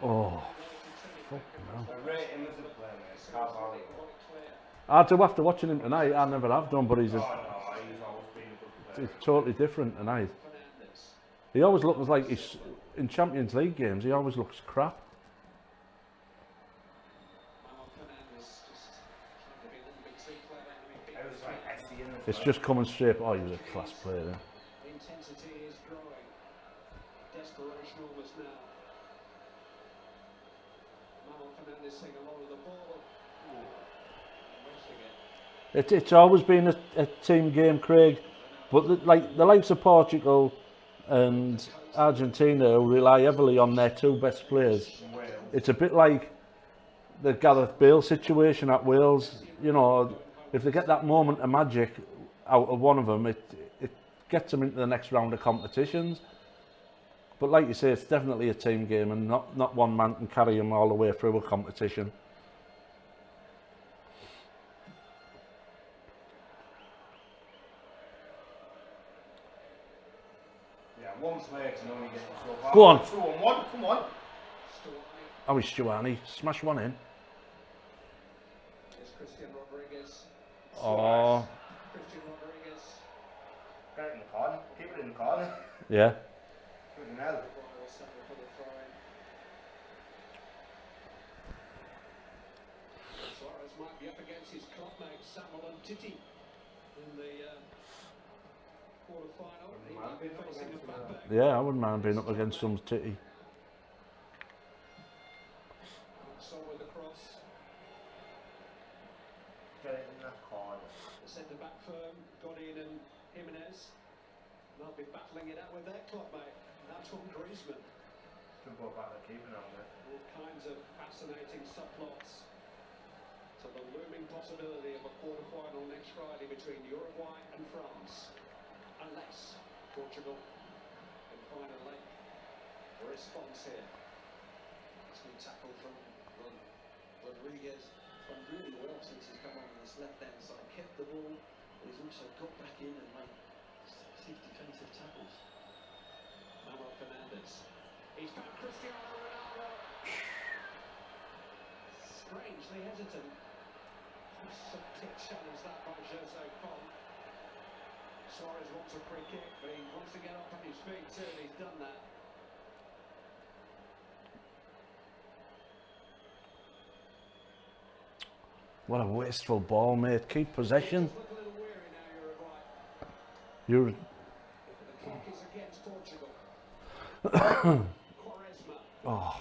Oh, fuck no. I rate him as a player, mate. Carvalho. I do after watching him tonight. I never have done, but he's Oh no, he's always been a good player. he's totally different tonight. He always looks like he's in Champions League games. He always looks crap. I was like, I see him as It's well. just coming straight. Oh, he was a class player. Then. Intensity is growing. Desperation almost now. Fernandez seeing a lot of the ball. Wasting it. It's always been a team game, Craig. But the likes of Portugal and Argentina who rely heavily on their two best players. Wales. It's a bit like the Gareth Bale situation at Wales. You know, if they get that moment of magic out of one of them, it gets them into the next round of competitions. But like you say, it's definitely a team game, and not one man can carry them all the way through a competition. Yeah, one player can only get so far. Go on. 2-on-1, come on. Oh, he's Stuani. Smash one in. Here's Cristiano Rodriguez. Oh, Cristian Rodriguez. Get it in the corner. Keep it in the corner. yeah. Good hell. Royal Centre for the throw-in. Suarez might be up against his clubmate Samuel Titi in the quarter-final. He might be facing a back. Yeah, I wouldn't mind being up against some titty. So with the cross, Get it in the corner. the centre-back firm, Godin and Jimenez. They'll be battling it out with their clubmate, Antoine Griezmann. Should go back to keeping on there. All kinds of fascinating subplots to the looming possibility of a quarter-final next Friday between Uruguay and France. Unless Portugal can find a response here. It's been tackled from Rodriguez. Done really well since he's come on this left-hand side. Kept the ball, but he's also got back in and made 6 defensive tackles. Manuel Fernandez. He's found Cristiano Ronaldo. Strangely hesitant. Some kick challenge that by Jose Font. Suarez wants a free kick, but he wants to get up on his feet too, and he's done that. What a wasteful ball, mate. Keep possession. Look a little weary now, Uruguay. You're. The kick is against Portugal. Quaresma. Oh.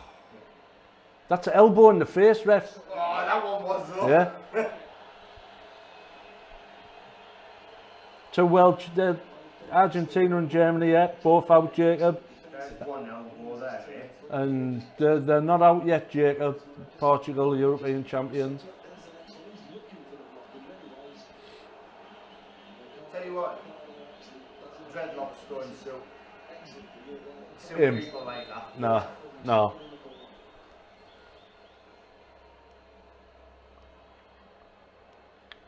That's an elbow in the face, ref. Oh, that one was though. Yeah. Too well. Argentina and Germany, yeah, both out, Jacob. There's one elbow there, mate. And they're not out yet, Jacob. Portugal, European champions. Tell you what, dreadlocks going silk. Silk Him. people like that. No, no.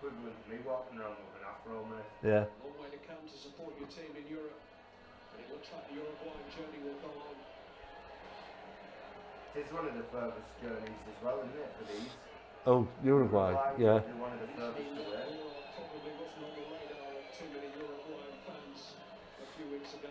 Good with me walking around with an afro, mate. Yeah. Long way to come to support your team in Europe. But it looks like the Uruguayan journey will go on. It's one of the furthest journeys as well, isn't it, for these? Oh, Uruguay, yeah. They're one of the furthest away. Probably wasn't on the radar of too many Uruguayan fans a few weeks ago.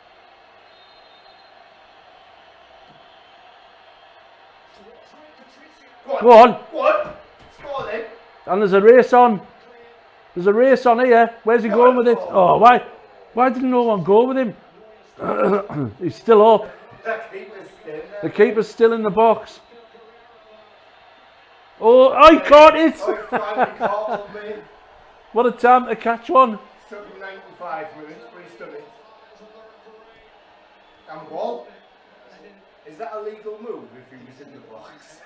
Go on. Go on. Score then. And there's a race on. There's a race on here. Where's he going with it? Oh, why? Why didn't no one go with him? He's still up. The keeper's still in the box. Oh, I caught it! What a time to catch one. Took him 95 minutes, but he's done it. And ball. Is that a legal move if he was in the box?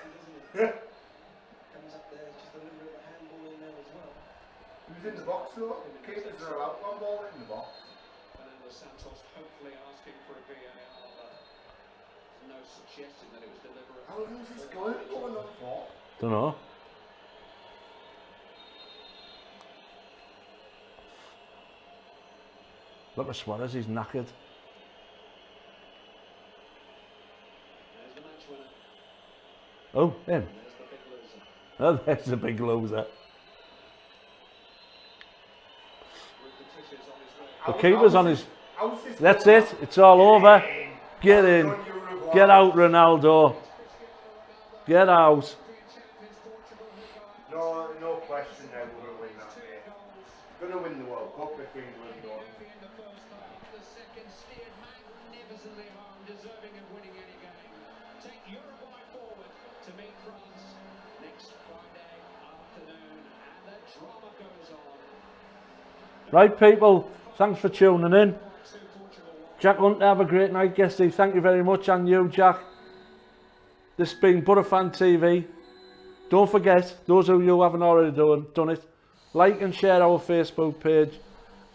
Comes up there, just a little bit of a handball in there as well. He was in the box though. Keepers are allowed one ball in the box. Fernando Santos hopefully asking for a VAR, but no suggestion that it was deliberate. How long is this going on for? Don't know. Look at Suarez, he's knackered. There's the match winner. Oh, him. There's the big loser. Oh, there's the big loser. The keeper's on his... That's it, it's all over. Get in. Get out, Ronaldo. Get out. No question now we're going to win that game. Going to win the World Cup if England don't. The second steered magnificently home, deserving of winning any game. Take Uruguay forward to meet France next Friday afternoon, and the drama goes on. Right, people, thanks for tuning in. Jack Hunter, have a great night, Guesty. Thank you very much, and you, Jack. This has been Borofantv. Don't forget, those of you who haven't already done it, like and share our Facebook page,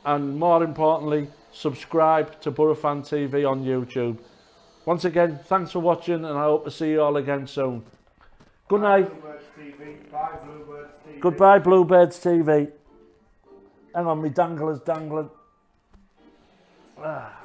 and more importantly, subscribe to Borofantv on YouTube. Once again, thanks for watching, and I hope to see you all again soon. Good night. Bluebirds TV. Bye, Bluebirds TV. Goodbye, Bluebirds TV. Hang on, my dangler's dangling. Ah.